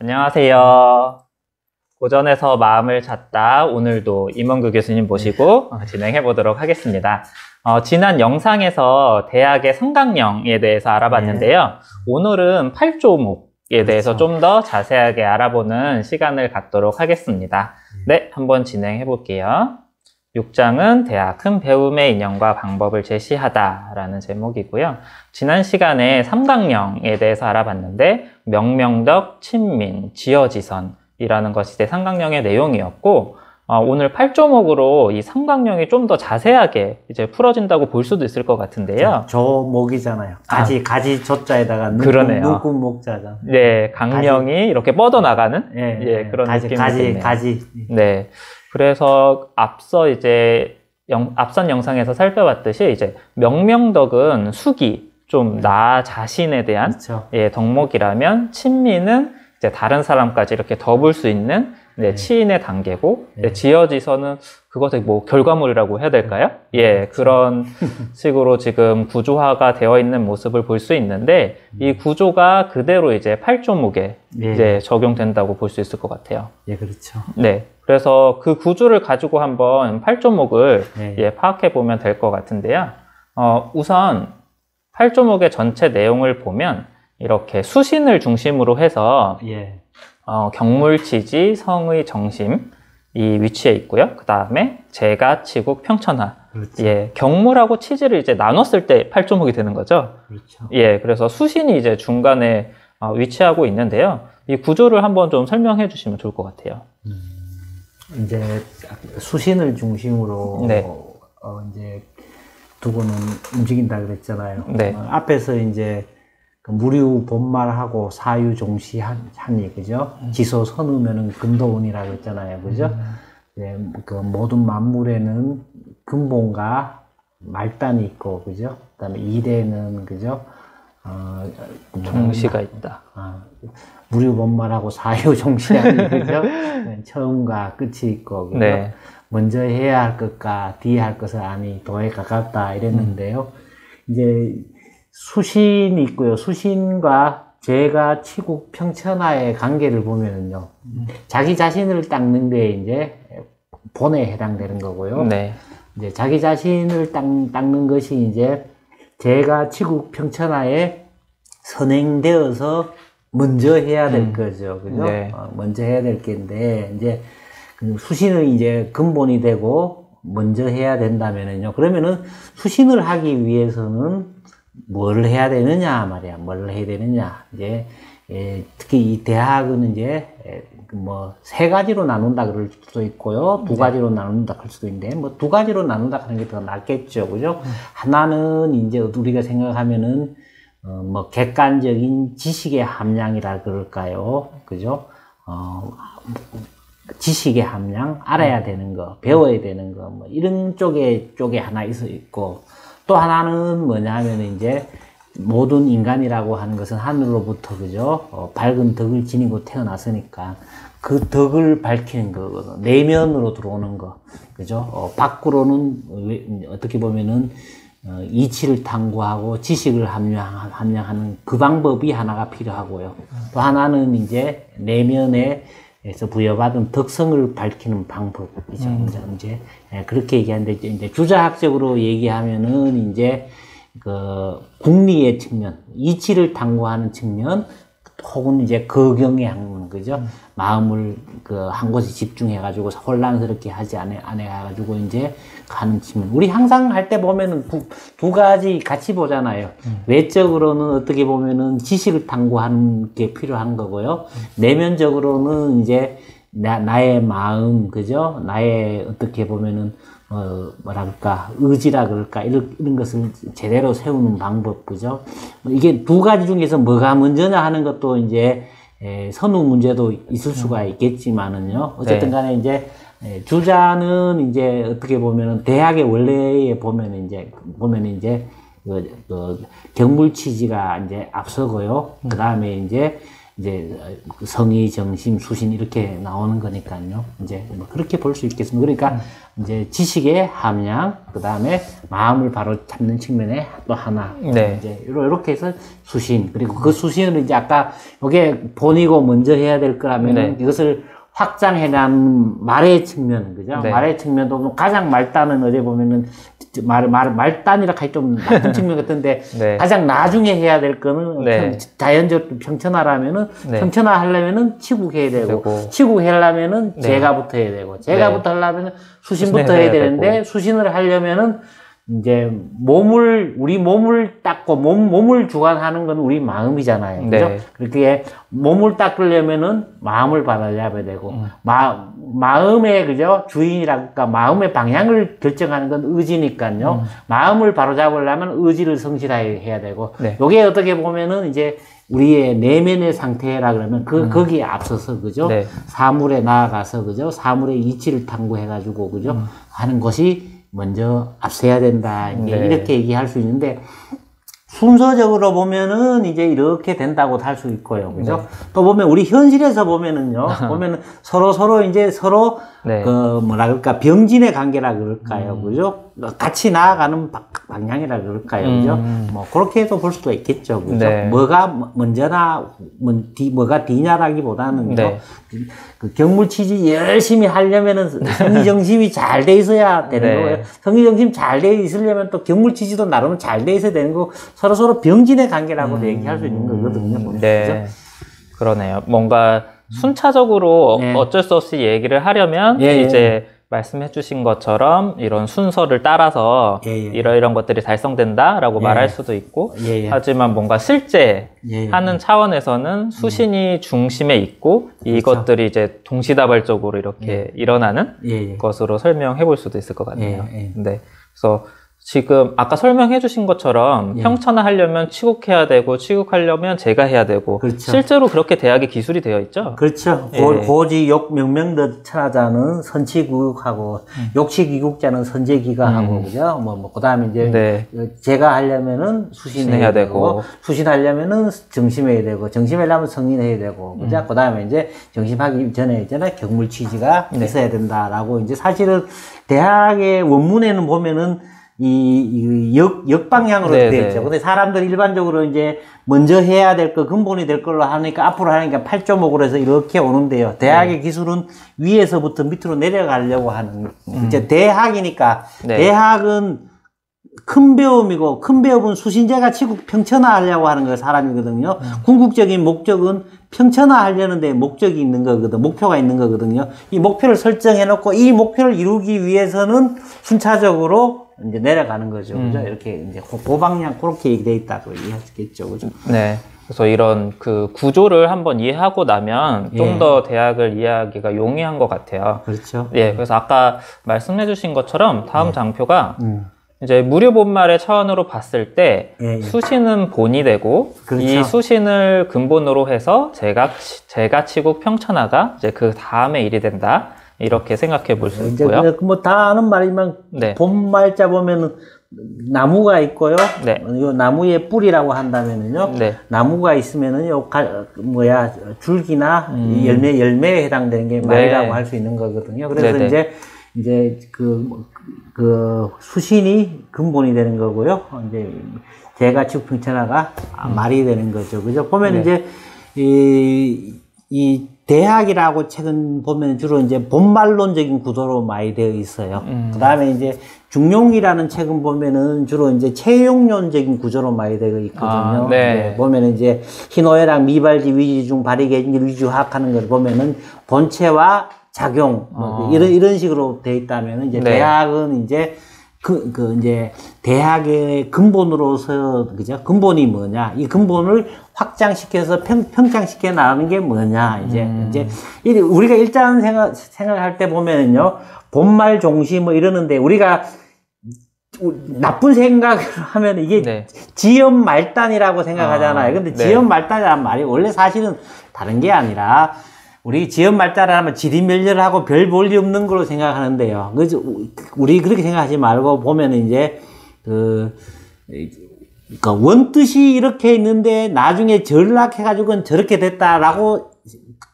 안녕하세요. 고전에서 마음을 찾다. 오늘도 임원규 교수님 모시고 진행해 보도록 하겠습니다. 지난 영상에서 대학의 삼각형에 대해서 알아봤는데요. 오늘은 팔조목에 대해서 좀 더 자세하게 알아보는 시간을 갖도록 하겠습니다. 네, 한번 진행해 볼게요. 6장은 대학 큰 배움의 인연과 방법을 제시하다 라는 제목이고요. 지난 시간에 삼각형에 대해서 알아봤는데 명명덕, 친민, 지어지선이라는 것이 이제 삼각형의 내용이었고 오늘 8조목으로 이 삼각형이 좀 더 자세하게 이제 풀어진다고 볼 수도 있을 것 같은데요. 조목이잖아요. 가지 조자에다가 눈금 목자죠. 네, 강명이 이렇게 뻗어나가는 그런 느낌이 가지. 네. 그래서 앞서 이제 앞선 영상에서 살펴봤듯이 이제 명명덕은 숙이 좀 나 자신에 대한 덕목이라면 친민은 이제 다른 사람까지 이렇게 덮을 수 있는 치인의 단계고 지어지선은 그것의 뭐 결과물이라고 해야 될까요? 그런 식으로 지금 구조화가 되어 있는 모습을 볼 수 있는데 이 구조가 그대로 이제 8조목에 이제 적용된다고 볼 수 있을 것 같아요. 그렇죠. 네. 그래서 그 구조를 가지고 한번 8조목을 파악해 보면 될 것 같은데요. 우선 8조목의 전체 내용을 보면 이렇게 수신을 중심으로 해서 경물치지, 성의, 정심 이 위치에 있고요. 그 다음에 재가, 치국, 평천하. 경물하고 치지를 이제 나눴을 때 8조목이 되는 거죠. 그렇죠. 그래서 수신이 이제 중간에 위치하고 있는데요. 이 구조를 한번 좀 설명해 주시면 좋을 것 같아요. 이제 수신을 중심으로 이제 두고는 움직인다 그랬잖아요. 앞에서 이제 무류 본말하고 사유 종시하니 그죠? 지소 선우면은 금도운이라고 했잖아요, 그죠? 그 모든 만물에는 근본과 말단이 있고, 그죠? 그다음에 일에는 그죠? 종시가 있다. 무류 본말하고 사유 종시하니 그죠? 처음과 끝이 있고, 그죠? 먼저 해야 할 것과 뒤에 할 것을 아니 도에 가깝다 이랬는데요. 이제 수신이 있고요. 수신과 재가, 치국, 평천하의 관계를 보면은요. 자기 자신을 닦는 데 이제 본에 해당되는 거고요. 이제 자기 자신을 닦는 것이 이제 재가, 치국, 평천하에 선행되어서 먼저 해야 될 거죠. 그죠? 먼저 해야 될 게인데 이제 수신은 이제 근본이 되고 먼저 해야 된다면은요. 그러면은 수신을 하기 위해서는 뭘 해야 되느냐 말이야. 뭘 해야 되느냐. 이제 특히 이 대학은 이제 뭐 세 가지로 나눈다 그럴 수도 있고요. 두 가지로 나눈다 할 수도 있는데 뭐 두 가지로 나눈다 하는 게 더 낫겠죠. 그죠? 하나는 이제 우리가 생각하면은 뭐 객관적인 지식의 함량이라 그럴까요? 그죠? 지식의 함량, 알아야 되는 거, 배워야 되는 거, 뭐 이런 쪽에 하나 있고, 또 하나는 뭐냐 하면 이제 모든 인간이라고 하는 것은 하늘로부터 그죠? 밝은 덕을 지니고 태어났으니까 그 덕을 밝히는 거거든. 내면으로 들어오는 거, 그죠? 밖으로는 어떻게 보면은 이치를 탐구하고 지식을 함량하는 그 방법이 하나가 필요하고요. 또 하나는 이제 내면에서 부여받은 덕성을 밝히는 방법이죠. 이제 그렇게 얘기하는데 이제 주자학적으로 얘기하면은 이제 그 국리의 측면, 이치를 탐구하는 측면, 혹은 이제 거경의 학문, 그죠? 마음을 한 곳에 집중해가지고 혼란스럽게 하지 않아가지고 이제 가는 측면. 우리 항상 할 때 보면은 두 가지 같이 보잖아요. 외적으로는 어떻게 보면은 지식을 탐구하는 게 필요한 거고요. 내면적으로는 이제 나의 마음, 그죠? 나의 어떻게 보면은 뭐랄까, 의지라 그럴까, 이런 것을 제대로 세우는 방법, 그죠? 이게 두 가지 중에서 뭐가 먼저냐 하는 것도 이제, 선우 문제도 있을 수가 있겠지만은요. 어쨌든 간에 이제, 주자는 이제 어떻게 보면은 대학의 원래에 보면은 이제, 경물치지가 이제 앞서고요. 그 다음에 이제, 이제 성의, 정심, 수신 이렇게 나오는 거니까요. 이제 뭐 그렇게 볼 수 있겠습니다. 그러니까 이제 지식의 함량, 그 다음에 마음을 바로 잡는 측면에 또 하나. 네. 이제 이렇게 해서 수신. 그리고 그 수신을 이제 아까 이게 본이고 먼저 해야 될 거라면 네. 이것을 확장해나가는 말의 측면, 그죠? 네. 말의 측면도 가장 말단은 어디 보면은 말단이라 하기 좀 나쁜 측면 같은데 네. 가장 나중에 해야 될 거는 네. 자연적으로 평천하라면은 네. 평천하 하려면은 치국해야 되고 되고. 치국하려면은 네. 제가부터 해야 되고 제가부터 하려면은 수신부터 수신을 해야 해야 되는데 되고. 수신을 하려면은 이제 우리 몸을 닦고 몸을 주관하는 건 우리 마음이잖아요. 그죠? 네. 그렇게 몸을 닦으려면은 마음을 바라잡아야 되고, 마음의, 그죠? 주인이랄까, 마음의 방향을 결정하는 건 의지니까요. 마음을 바로잡으려면 의지를 성실해야 되고, 네. 요게 어떻게 보면은 이제 우리의 내면의 상태라 그러면 거기에 앞서서, 그죠? 네. 사물에 나아가서, 그죠? 사물의 이치를 탐구해가지고, 그죠? 하는 것이 먼저 앞서야 된다. 네. 이렇게 얘기할 수 있는데, 순서적으로 보면은 이제 이렇게 된다고 할 수 있고요. 그죠? 네. 또 보면 우리 현실에서 보면은요. 보면은 서로 이제 서로 네. 그 뭐라 그럴까 병진의 관계라 그럴까요. 그죠? 같이 나아가는 방향이라 그럴까요. 그죠? 뭐 그렇게도 볼 수도 있겠죠. 그죠? 네. 뭐가 먼저나 뭐가 뒤냐라기보다는 네. 그 경물치지 열심히 하려면은 성의정심이 잘 돼 있어야 되는 네. 거예요. 성의정심 잘 돼 있으려면 또 경물치지도 나름 잘 돼 있어야 되는 거고 서로 병진의 관계라고도 얘기할 수 있는 거거든요. 네. 그러네요. 뭔가 순차적으로 네. 어쩔 수 없이 얘기를 하려면 예, 예. 이제 말씀해 주신 것처럼 이런 순서를 따라서 예, 예. 이런 것들이 달성된다라고 예. 말할 수도 있고 예, 예. 하지만 뭔가 실제 예, 예. 하는 차원에서는 수신이 중심에 있고 이것들이 이제 동시다발적으로 이렇게 일어나는 예, 예. 것으로 설명해 볼 수도 있을 것 같네요. 예, 예. 네. 그래서 지금 아까 설명해 주신 것처럼 예. 평천화 하려면 취국해야 되고 취국하려면 제가 해야 되고 그렇죠. 실제로 그렇게 대학의 기술이 되어 있죠? 그렇죠. 예. 고지 욕 명명더 천하자는 선치구육하고 욕치기국자는 선제기가하고 그죠? 그다음에 이제 네. 제가 하려면은 수신해야 되고 수신하려면은 정심해야 되고 정심하려면 성인해야 되고 그죠? 그다음에 이제 정심하기 전에 있잖아요. 경물치지가 네. 있어야 된다라고 이제 사실은 대학의 원문에는 보면은 이 역방향으로 네, 되어 네. 있죠. 근데 사람들 일반적으로 이제 먼저 해야 될 거, 근본이 될 걸로 하니까 앞으로 하니까 8조목으로 해서 이렇게 오는데요. 대학의 기술은 위에서부터 밑으로 내려가려고 하는, 이제 대학이니까, 네. 대학은 큰 배움이고, 큰 배움은 수신제가 치국 평천화하려고 하는 거 사람이거든요. 궁극적인 목적은 평천화하려는 데 목적이 있는 거거든, 목표가 있는 거거든요. 이 목표를 설정해놓고 이 목표를 이루기 위해서는 순차적으로 이제 내려가는 거죠. 그죠? 이렇게 이제 고방향 그렇게 얘기되어 있다고 이해할 수 있겠죠. 그죠? 네. 그래서 이런 그 구조를 한번 이해하고 나면 좀 예. 더 대학을 이해하기가 용이한 것 같아요. 그렇죠. 예. 그래서 아까 말씀해 주신 것처럼 다음 장표가 음. 이제 무료본말의 차원으로 봤을 때 예, 예. 수신은 본이 되고 그렇죠. 이 수신을 근본으로 해서 제가 치국 평천하가 이제 그 다음에 일이 된다. 이렇게 생각해 볼 수 이제 있고요. 뭐 다 아는 말이지만 네. 본말자 보면은 나무가 있고요. 네. 요 나무의 뿌리라고 한다면은요. 네. 나무가 있으면은요. 줄기나 열매에 해당되는 게 말이라고 네. 할 수 있는 거거든요. 그래서 네네. 이제 그 수신이 근본이 되는 거고요. 이제 제가 치국평천하가 말이 되는 거죠. 그죠? 보면 네. 이제 이 대학이라고 책은 보면 주로 이제 본말론적인 구도로 많이 되어 있어요. 그 다음에 이제 중용이라는 책은 보면은 주로 이제 채용론적인 구조로 많이 되어 있거든요. 네. 보면은 이제 희노애락 미발지 위지 중 발의계진 위주학 하는 걸 보면은 본체와 작용, 이런 식으로 되어 있다면 이제 네. 대학은 이제 이제 대학의 근본으로서, 그죠? 근본이 뭐냐? 이 근본을 확장시켜서 평장시켜 나가는 게 뭐냐? 이제 우리가 일단 생각할 때 보면은요, 본말 종시 뭐 이러는데 우리가 나쁜 생각을 하면 이게 네. 지연 말단이라고 생각하잖아요. 근데 네. 지연 말단이라는 말이 원래 사실은 다른 게 아니라 우리 지연 말단을 하면 지리멸렬하고 별 볼일 없는 걸로 생각하는데요. 그래서 우리 그렇게 생각하지 말고 보면은 이제 그러니까 원뜻이 이렇게 있는데 나중에 전락해가지고는 저렇게 됐다라고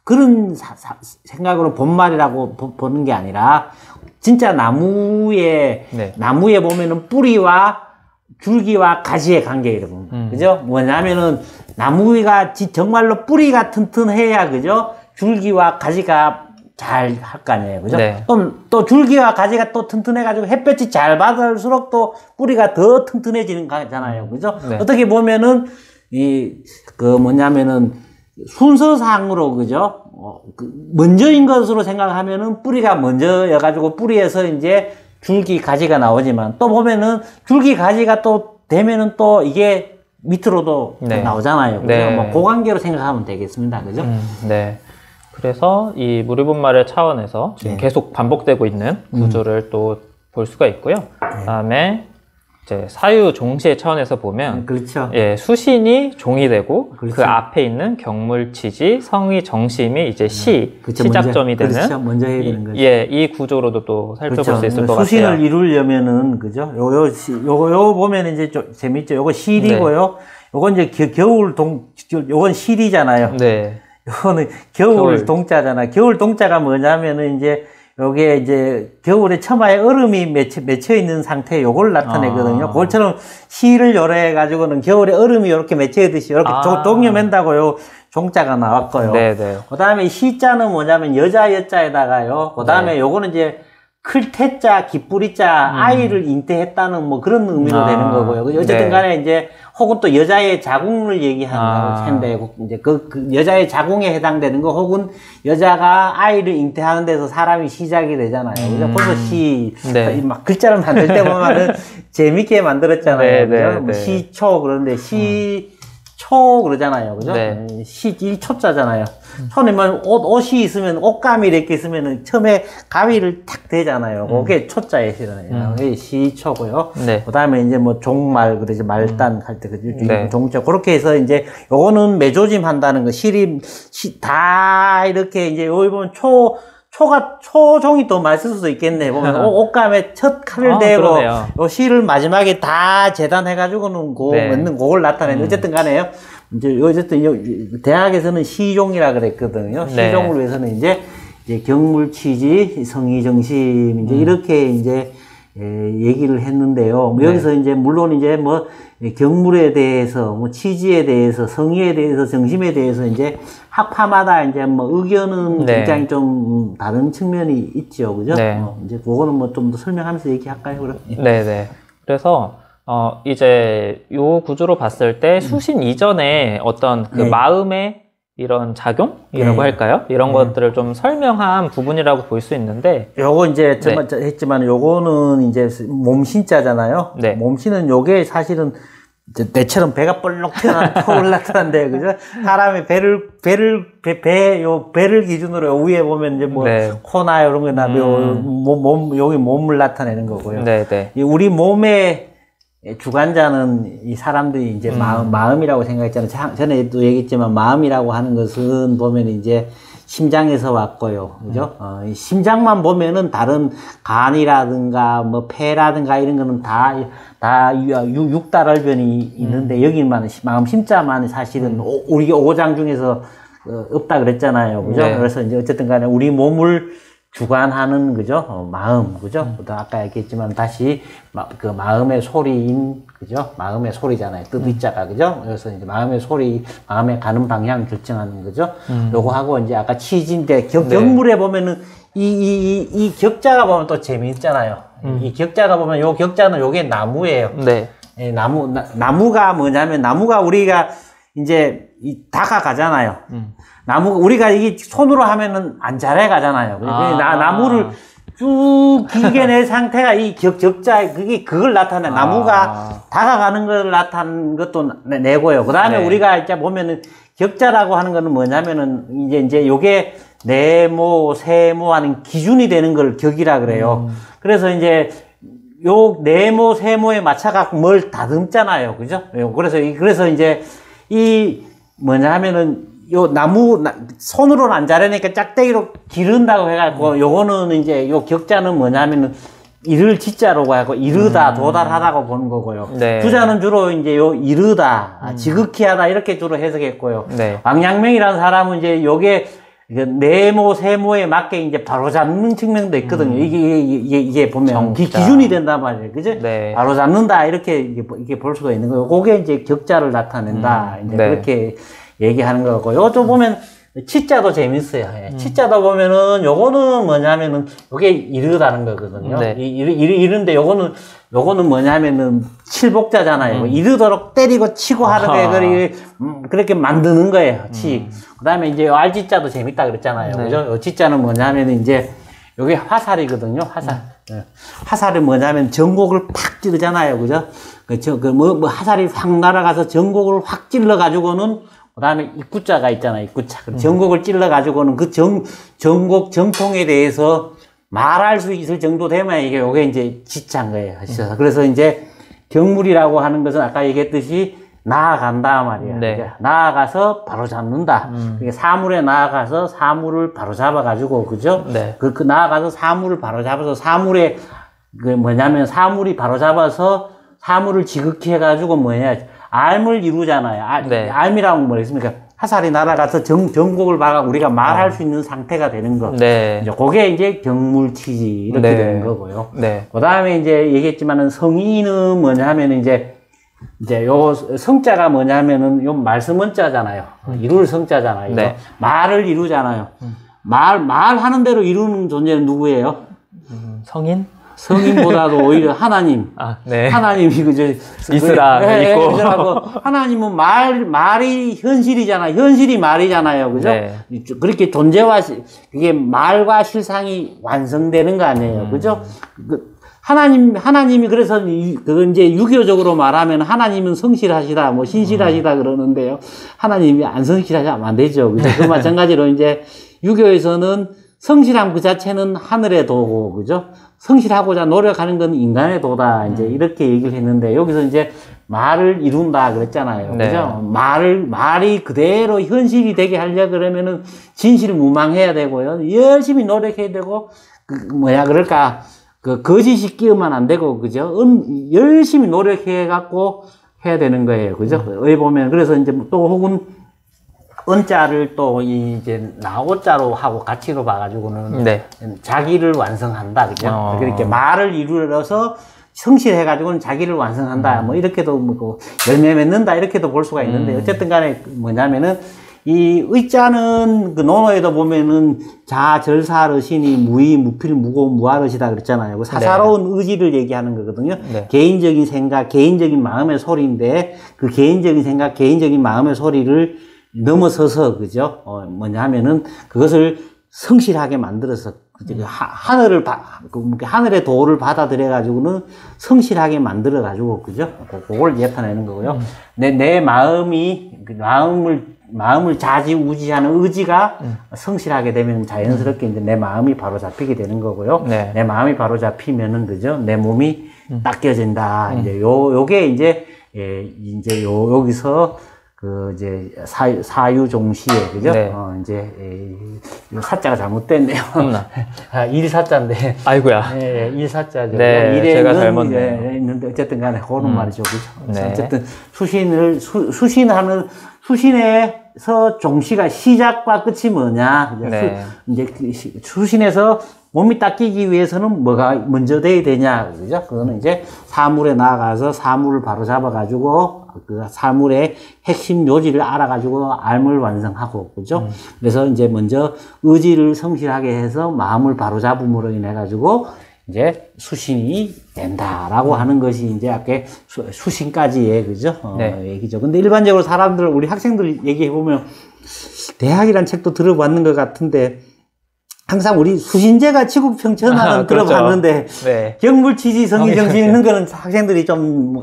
그런 생각으로 본말이라고 보는 게 아니라 진짜 나무에 보면은 뿌리와 줄기와 가지의 관계예요. 그죠? 뭐냐면은 나무가 정말로 뿌리가 튼튼해야 그죠? 줄기와 가지가 잘 할 거 아니에요. 그죠? 네. 그럼 또 줄기와 가지가 또 튼튼해가지고 햇볕이 잘 받을수록 또 뿌리가 더 튼튼해지는 거잖아요. 그죠? 네. 어떻게 보면은, 뭐냐면은, 순서상으로, 그죠? 먼저인 것으로 생각하면은 뿌리가 먼저여가지고 뿌리에서 이제 줄기, 가지가 나오지만 또 보면은 줄기, 가지가 또 되면은 또 이게 밑으로도 네. 나오잖아요. 그죠? 네. 뭐, 그 관계로 생각하면 되겠습니다. 그죠? 네. 그래서 이 무리분말의 차원에서 지금 네. 계속 반복되고 있는 구조를 또 볼 수가 있고요. 그다음에 이제 사유 종시의 차원에서 보면 그렇죠. 예, 수신이 종이 되고 그렇죠. 그 앞에 있는 경물치지, 성의, 정심이 이제 그렇죠. 시작점이 되는 그렇죠. 먼저 해야 되는 거죠. 예, 이 구조로도 또 살펴볼 그렇죠. 수 있을 것 수신을 같아요. 이루려면은, 그죠? 요거 보면 이제 좀 재밌죠. 요거 실이고요. 요건 이제 요건 실이잖아요. 네. 요거는 겨울 동자잖아. 겨울 동자가 뭐냐면은 이제 요게 이제 겨울에 처마에 얼음이 맺혀 있는 상태 요걸 나타내거든요. 그것처럼 실을 요래 가지고는 겨울에 얼음이 이렇게 맺혀 있듯이 이렇게 동여맨다고요. 종자가 나왔고요. 네네. 그다음에 시자는 뭐냐면 여자에다가요. 그다음에 요거는 이제 클 태자, 기뿌리자, 아이를 잉태했다는 뭐 그런 의미로 되는 거고요. 어쨌든 간에 이제 혹은 또 여자의 자궁을 얘기하는 텐데, 이제 그 여자의 자궁에 해당되는 거 혹은 여자가 아이를 잉태하는 데서 사람이 시작이 되잖아요. 그죠? 벌써 네. 막 글자를 만들 때 보면은 재밌게 만들었잖아요. 그죠? 뭐 시초, 그런데 초 그러잖아요. 그죠? 네. 이 초자잖아요. 초는 옷이 있으면 옷감이 이렇게 있으면 처음에 가위를 탁 대잖아요. 그게 초자에 시잖아요. 그게 시초고요. 네. 그다음에 이제 뭐 종말 그러지 말단 할 때 네. 종자 그렇게 해서 이제 요거는 매조짐 한다는 거 다 이렇게 이제 여기 보면 초종이 또 많이 쓸 수도 있겠네. 보면 옷감에 첫 칼을 대고 그러네요. 요 실을 마지막에 다 재단해가지고는 맞는 그걸 나타내는 어쨌든 간에요. 이제 어쨌든 대학에서는 시종이라 그랬거든요. 시종을 위해서는 이제 경물치지, 성의정심 이제 이렇게 이제 얘기를 했는데요. 여기서 이제 물론 이제 뭐 경물에 대해서, 뭐 치지에 대해서, 성의에 대해서, 정심에 대해서 이제 학파마다 이제 뭐 의견은 굉장히 좀 다른 측면이 있죠, 그죠? 이제 그거는 뭐 좀 더 설명하면서 얘기할까요, 그럼? 네네. 그래서 이제 요 구조로 봤을 때 수신 이전에 어떤 그 마음의 이런 작용이라고 할까요? 이런 것들을 좀 설명한 부분이라고 볼 수 있는데 요거 이제 했지만 요거는 이제 몸신자잖아요. 몸신은 요게 사실은 내처럼 배가 볼록 올라타는데 그죠? 사람의 배를 기준으로 위에 보면 이제 뭐 코나 이런 거나 여기 몸을 나타내는 거고요. 우리 몸의 주관자는 이 사람들이 이제 마음이라고 생각했잖아요. 전에도 얘기했지만 마음이라고 하는 것은 보면 이제 심장에서 왔고요. 그죠? 심장만 보면은 다른 간이라든가 뭐 폐라든가 이런 거는 다 육달혈변이 있는데 여기만 마음 심자만 사실은 우리 오장 중에서 없다 그랬잖아요. 그죠? 그래서 이제 어쨌든 간에 우리 몸을 주관하는, 그죠? 마음, 그죠? 아까 얘기했지만 다시 그 마음의 소리인, 그죠? 마음의 소리잖아요. 뜻의자가, 그죠? 그래서 이제 마음의 소리, 마음에 가는 방향 결정하는, 거죠? 요거 하고 이제 아까 치지인데 경물에 보면은 이 격자가 보면 또 재미있잖아요. 이 격자가 보면 요 격자는 요게 나무예요. 나무가 뭐냐면 나무가 우리가 이제 다가가잖아요. 우리가 이게 손으로 하면은 안 자래 가잖아요. 나무를 쭉 길게 낸 상태가 이 격자, 그걸 나타내. 나무가 다가가는 걸 나타낸 것도 내고요. 그 다음에 우리가 이제 보면은 격자라고 하는 거는 뭐냐면은 이제 요게 네모, 세모 하는 기준이 되는 걸 격이라 그래요. 그래서 이제 요 네모, 세모에 맞춰갖고 뭘 다듬잖아요. 그죠? 그래서 이제 뭐냐 하면은 요 손으로는 안 자라니까 짝대기로 기른다고 해갖고 요거는 이제 요 격자는 뭐냐면은 이를 지자라고 하고 이르다, 도달하다고 보는 거고요. 네. 주자는 주로 이제 요 이르다, 지극히 하다 이렇게 주로 해석했고요. 네. 왕양명이라는 사람은 이제 요게 네모, 세모에 맞게 이제 바로 잡는 측면도 있거든요. 이게 보면 기준이 된단 말이에요. 그죠? 네. 바로 잡는다. 이렇게 볼 수가 있는 거예요. 그게 이제 격자를 나타낸다. 이제 네. 그렇게 얘기하는 거고. 요쪽 보면 치자도 재밌어요. 예. 치자도 보면은 요거는 뭐냐면은 요게 이르다는 거거든요. 네. 이른데 요거는 뭐냐면은 칠복자잖아요. 이르도록 때리고 치고 하는 게 그렇게 만드는 거예요. 그다음에 이제 알지자도 재밌다 그랬잖아요. 네. 그죠? 요 지자는 뭐냐면은 이제 요게 화살이거든요. 화살. 예. 화살이 뭐냐면 전곡을 팍 찌르잖아요. 그죠? 화살이 확 날아가서 전곡을 확 찔러 가지고는 그 다음에 입구자가 있잖아요, 입구자. 전곡을 찔러가지고는 그 전곡 정통에 대해서 말할 수 있을 정도 되면 요게 이제 지자인 거예요. 그래서 이제 경물이라고 하는 것은 아까 얘기했듯이 나아간다 말이야. 네. 나아가서 바로 잡는다. 사물에 나아가서 사물을 바로 잡아가지고, 그죠? 네. 나아가서 사물을 바로 잡아서 사물에, 뭐냐면 사물이 바로 잡아서 사물을 지극히 해가지고 알을 이루잖아요. 네. 알미라고 뭐겠습니까? 화살이 날아가서 전곡을 박아 우리가 말할 수 있는 상태가 되는 거. 네. 이제 그게 이제 경물치지 이렇게 네. 되는 거고요. 네. 그 다음에 이제 얘기했지만은 성의는 뭐냐 하면은 이제 요 성자가 뭐냐 하면은 요 말씀원자잖아요. 이룰 성자잖아요. 네. 말을 이루잖아요. 말하는 대로 이루는 존재는 누구예요? 성인? 성인보다도 오히려 하나님. 아, 네. 하나님이 있으라 있고. 하나님은 말이 현실이잖아요. 현실이 말이잖아요. 그죠? 네. 그렇게 그게 말과 실상이 완성되는 거 아니에요. 그죠? 하나님이 그래서 그건 이제 유교적으로 말하면 하나님은 성실하시다, 뭐 신실하시다 그러는데요. 하나님이 안 성실하시면 안 되죠. 그죠? 그 마찬가지로 이제 유교에서는 성실함 그 자체는 하늘의 도고, 그죠? 성실하고자 노력하는 건 인간의 도다. 이제 이렇게 얘기를 했는데, 여기서 이제 말을 이룬다 그랬잖아요. 네. 그죠? 말이 그대로 현실이 되게 하려 그러면은 진실무망해야 되고요. 열심히 노력해야 되고, 거짓이 끼우면 안 되고, 그죠? 열심히 노력해갖고 해야 되는 거예요. 그죠? 여기 보면, 그래서 이제 또 혹은 은자를 또 이제 나오자로 하고 같이로 봐가지고는 네. 자기를 완성한다, 그죠? 그렇게 말을 이루어서 성실해가지고는 자기를 완성한다, 뭐 이렇게도 뭐 열매 맺는다 이렇게도 볼 수가 있는데 어쨌든 간에 뭐냐면은 이 의자는 그 논어에도 보면은 자절사르신이 무의 무필 무고 무아르시다 그랬잖아요. 그 사사로운 의지를 얘기하는 거거든요. 네. 개인적인 생각, 개인적인 마음의 소리인데 그 개인적인 생각, 개인적인 마음의 소리를 넘어서서, 그죠? 뭐냐 하면은, 그것을 성실하게 만들어서, 하늘의 도를 받아들여가지고는 성실하게 만들어가지고, 그죠? 그걸 나타내는 거고요. 내 마음을 좌지우지하는 의지가 성실하게 되면 자연스럽게 이제 내 마음이 바로 잡히게 되는 거고요. 네. 내 마음이 바로 잡히면은, 그죠? 내 몸이 닦여진다. 이제 요게 이제, 여기서, 이제, 사유종시에, 그죠? 네. 사자가 잘못됐네요. 일사자인데. 아이고야. 예, 일사자죠. 네, 제가 잘못네요. 있는데, 어쨌든 간에, 그런 말이죠. 그죠? 네. 어쨌든, 수신에서 종시가 시작과 끝이 뭐냐. 네. 수신에서 몸이 닦이기 위해서는 뭐가 먼저 돼야 되냐. 그죠? 그거는 이제 사물에 나아가서 사물을 바로 잡아가지고 그 사물의 핵심 요지를 알아가지고 알을 완성하고, 그죠? 그래서 이제 먼저 의지를 성실하게 해서 마음을 바로 잡음으로 인해가지고 이제 수신이 된다라고 하는 것이 이제 아까 수신까지의, 그죠? 네. 얘기죠. 근데 일반적으로 우리 학생들 얘기해보면 대학이란 책도 들어봤는 것 같은데 항상 우리 수신제가 지국평천하는 그렇죠. 들어봤는데 네. 경물치지 성의정신 있는 거는 학생들이 좀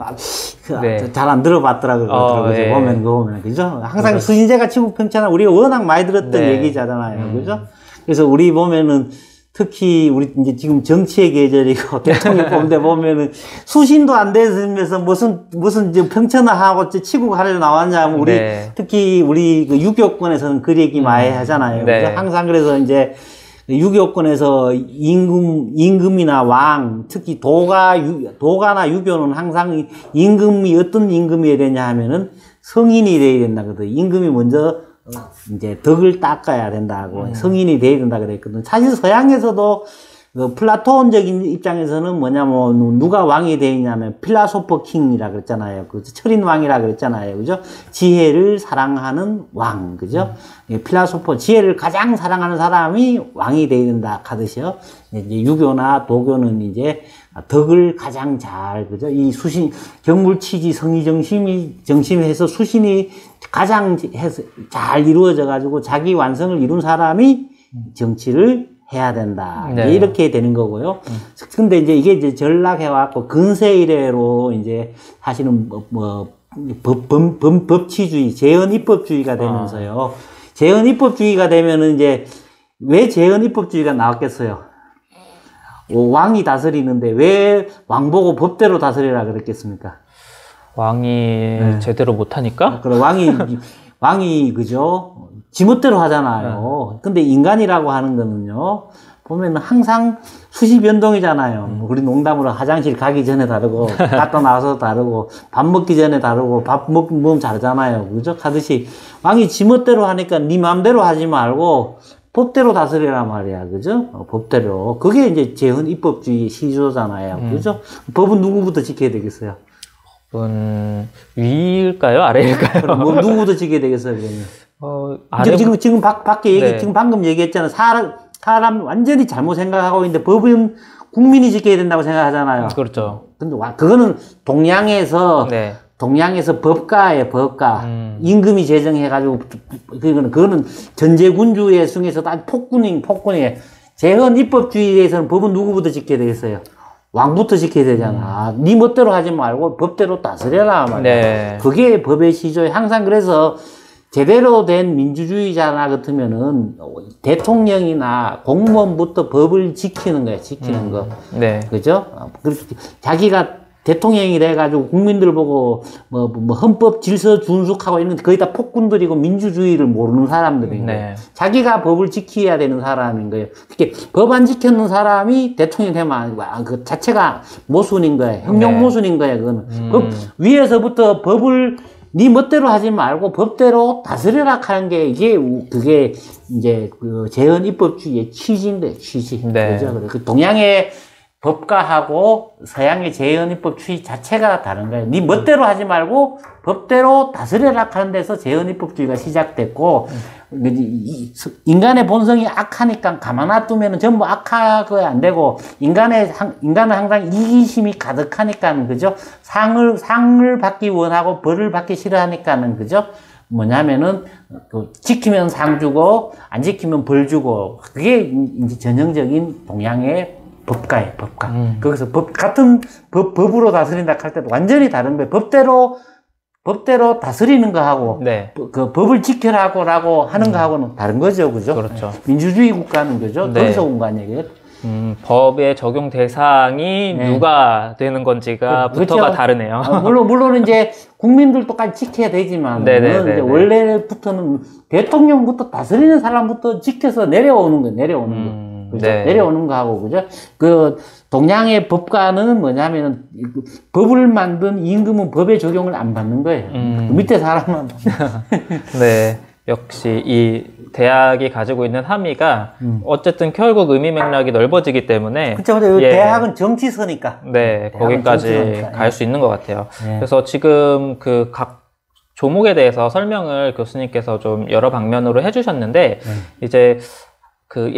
잘 안 들어봤더라고요. 네. 보면 그죠? 항상 수신제가 지국평천하 우리가 워낙 많이 들었던 네. 얘기잖아요. 그죠? 그래서 우리 보면은 특히 우리 이제 지금 정치의 계절이고 대통령 뽑는데 보면은 수신도 안 되면서 무슨 지금 평천하고 치국하려 나왔냐 하면 우리 네. 특히 우리 그 유교권에서는 그 얘기 많이 하잖아요. 네. 그죠? 항상 그래서 이제 유교권에서 임금이나 왕, 특히 도가나 유교는 항상 임금이 어떤 임금이어야 되냐 하면은 성인이 돼야 된다거든. 임금이 먼저 이제 덕을 닦아야 된다고 성인이 돼야 된다 그랬거든. 사실 서양에서도 그 플라톤적인 입장에서는 뭐냐면 누가 왕이 되냐면 필라소퍼 킹이라 그랬잖아요. 그 철인 왕이라 그랬잖아요. 그죠? 지혜를 사랑하는 왕. 그죠? 필라소퍼 지혜를 가장 사랑하는 사람이 왕이 되야 된다 하듯이요. 이제 유교나 도교는 이제 덕을 가장 잘 그죠? 이 수신 경물치지 성의 정심해서 수신이 가장 해서 잘 이루어져 가지고 자기 완성을 이룬 사람이 정치를 해야 된다. 네. 이렇게 되는 거고요. 근데 이제 이게 이제 전락해갖고 근세 이래로 이제 사실은 법치주의, 재헌입법주의가 되면서요. 재헌입법주의가 되면은 이제 왜 재헌입법주의가 나왔겠어요? 왕이 다스리는데 왜 왕보고 법대로 다스리라 그랬겠습니까? 왕이 제대로 못하니까? 그래, 왕이, 그죠? 지멋대로 하잖아요. 근데 인간이라고 하는 거는요, 보면 항상 수시 변동이잖아요. 우리 농담으로 화장실 가기 전에 다르고, 갔다 나와서 다르고, 밥 먹기 전에 다르고, 밥 먹으면 다르잖아요. 그죠? 하듯이, 왕이 지멋대로 하니까 네 마음대로 하지 말고, 법대로 다스리란 말이야. 그죠? 법대로. 그게 이제 재헌 입법주의 시조잖아요. 그죠? 법은 누구부터 지켜야 되겠어요? 위일까요? 아래일까요? 뭐 누구부터 지켜야 되겠어요, 그러면? 지금 밖에 네. 지금 방금 얘기했잖아요. 사람 완전히 잘못 생각하고 있는데 법은 국민이 지켜야 된다고 생각하잖아요. 그렇죠. 근데 그거는 동양에서 법가예요, 법가. 임금이 제정해가지고, 그거는 전제군주의 중에서도 아주 폭군이에요. 재헌 입법주의에서는 법은 누구부터 지켜야 되겠어요? 왕부터 지켜야 되잖아. 네 멋대로 하지 말고 법대로 다스려라 말이야. 네. 그게 법의 시조예요. 항상 그래서 제대로 된 민주주의자나 같으면은 대통령이나 공무원부터 법을 지키는 거야, 지키는 거. 네. 그죠? 그렇게 자기가 대통령이 돼가지고 국민들 보고 뭐 헌법 질서 준수하고 이런 게 거의 다 폭군들이고 민주주의를 모르는 사람들인 거예요. 네. 자기가 법을 지켜야 되는 사람인 거예요. 그렇게 법 안 지켰는 사람이 대통령이 되면 그 자체가 모순인 거예요. 혁명 모순인 거예요. 그거는 법 위에서부터 법을 네 멋대로 하지 말고 법대로 다스려라 하는 게 그게 이제 그 재헌 입법주의의 취지인데 취지. 네. 그죠? 그 동양의 법가하고 서양의 재헌입법주의 자체가 다른 거예요. 네 멋대로 하지 말고 법대로 다스려라 하는 데서 재헌입법주의가 시작됐고 인간의 본성이 악하니까 가만 놔두면 전부 악하게 안 되고 인간은 항상 이기심이 가득하니까는 그죠? 상을 받기 원하고 벌을 받기 싫어하니까는 그죠? 뭐냐면은 지키면 상 주고 안 지키면 벌 주고 그게 이제 전형적인 동양의 법가예요, 법가. 거기서 같은 법으로 다스린다 할 때도 완전히 다른 거예요. 법대로 다스리는 거하고, 그 법을 지켜라고 하는 거하고는 다른 거죠, 그죠? 그렇죠. 민주주의 국가는 그죠? 네. 거기서 온 거 아니에요? 법의 적용 대상이 누가 되는 건지가 부터가 그렇죠. 다르네요. 물론 이제 국민들 똑같이 지켜야 되지만, 이제 원래부터는 대통령부터 다스리는 사람부터 지켜서 내려오는 거. 그죠? 내려오는 거하고, 그죠? 그, 동양의 법가는 뭐냐면은, 법을 만든 임금은 법의 적용을 안 받는 거예요. 그 밑에 사람만. 네. 역시 이 대학이 가지고 있는 함의가 어쨌든 결국 의미 맥락이 넓어지기 때문에. 그쵸. 근데 대학은 정치서니까. 네. 거기까지 갈 수 있는 것 같아요. 그래서 지금 그 각 조목에 대해서 설명을 교수님께서 좀 여러 방면으로 해주셨는데, 이제 그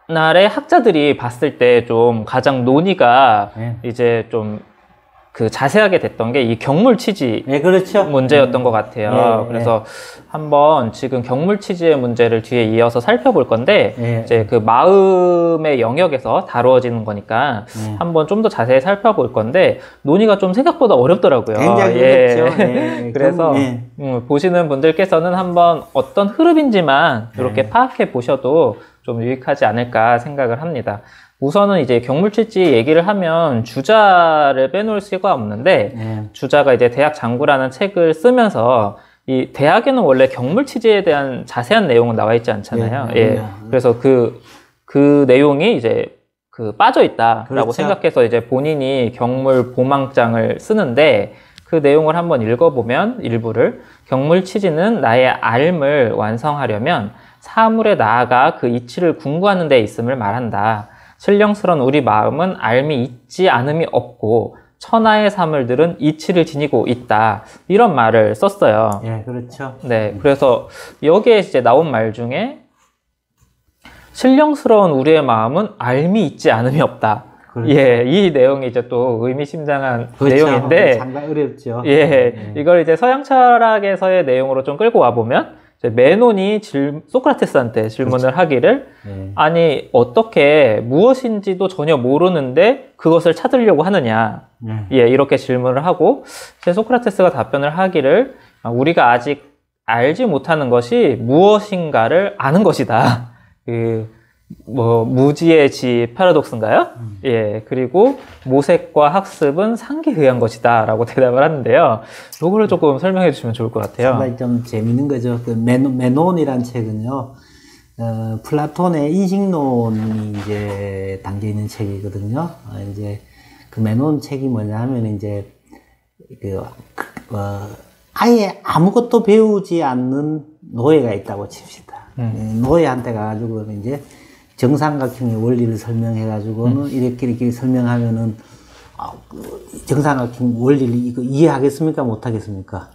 옛날에 학자들이 봤을 때 좀 가장 논의가 이제 좀 그 자세하게 됐던 게 이 경물 취지 그렇죠. 문제였던 것 같아요. 그래서 한번 지금 경물 취지의 문제를 뒤에 이어서 살펴볼 건데 이제 그 마음의 영역에서 다루어지는 거니까 한번 좀 더 자세히 살펴볼 건데 논의가 좀 생각보다 어렵더라고요. 굉장히 어렵죠. 그래서 보시는 분들께서는 한번 어떤 흐름인지만 이렇게 파악해 보셔도 좀 유익하지 않을까 생각을 합니다. 우선은 이제 경물취지 얘기를 하면 주자를 빼놓을 수가 없는데 주자가 이제 대학 장구라는 책을 쓰면서 이 대학에는 원래 경물취지에 대한 자세한 내용은 나와 있지 않잖아요. 그래서 그 그 내용이 이제 그 빠져 있다라고 그렇죠. 생각해서 이제 본인이 경물 보망장을 쓰는데 그 내용을 한번 읽어보면 일부를 경물 치지는 나의 앓음을 완성하려면 사물에 나아가 그 이치를 궁구하는 데 있음을 말한다. 신령스런 우리 마음은 앓음이 있지 않음이 없고 천하의 사물들은 이치를 지니고 있다. 이런 말을 썼어요. 예, 그렇죠. 네, 그래서 여기에 이제 나온 말 중에 신령스러운 우리의 마음은 앓음이 있지 않음이 없다. 그렇죠. 예, 이 내용이 이제 또 의미심장한 그렇죠. 내용인데, 상당히 어렵죠. 예, 이걸 이제 서양 철학에서의 내용으로 좀 끌고 와 보면 이제 메논이 소크라테스한테 질문을 하기를 예. 아니 어떻게 무엇인지도 전혀 모르는데 그것을 찾으려고 하느냐, 예, 이렇게 질문을 하고 이제 소크라테스가 답변을 하기를 우리가 아직 알지 못하는 것이 무엇인가를 아는 것이다. 무지의 지 패러독스인가요? 예, 그리고 모색과 학습은 상기에 의한 것이다 라고 대답을 하는데요. 요거를 조금 설명해 주시면 좋을 것 같아요. 상당히 좀 재밌는 거죠. 그 메논이란 책은요, 플라톤의 인식론이 이제 담겨 있는 책이거든요. 이제 그 메논 책이 뭐냐 하면 이제 아예 아무것도 배우지 않는 노예가 있다고 칩시다. 노예한테 가가지고 이제 정삼각형의 원리를 설명해가지고는 이렇게 설명하면은 정삼각형 원리를 이거 이해하겠습니까? 못하겠습니까?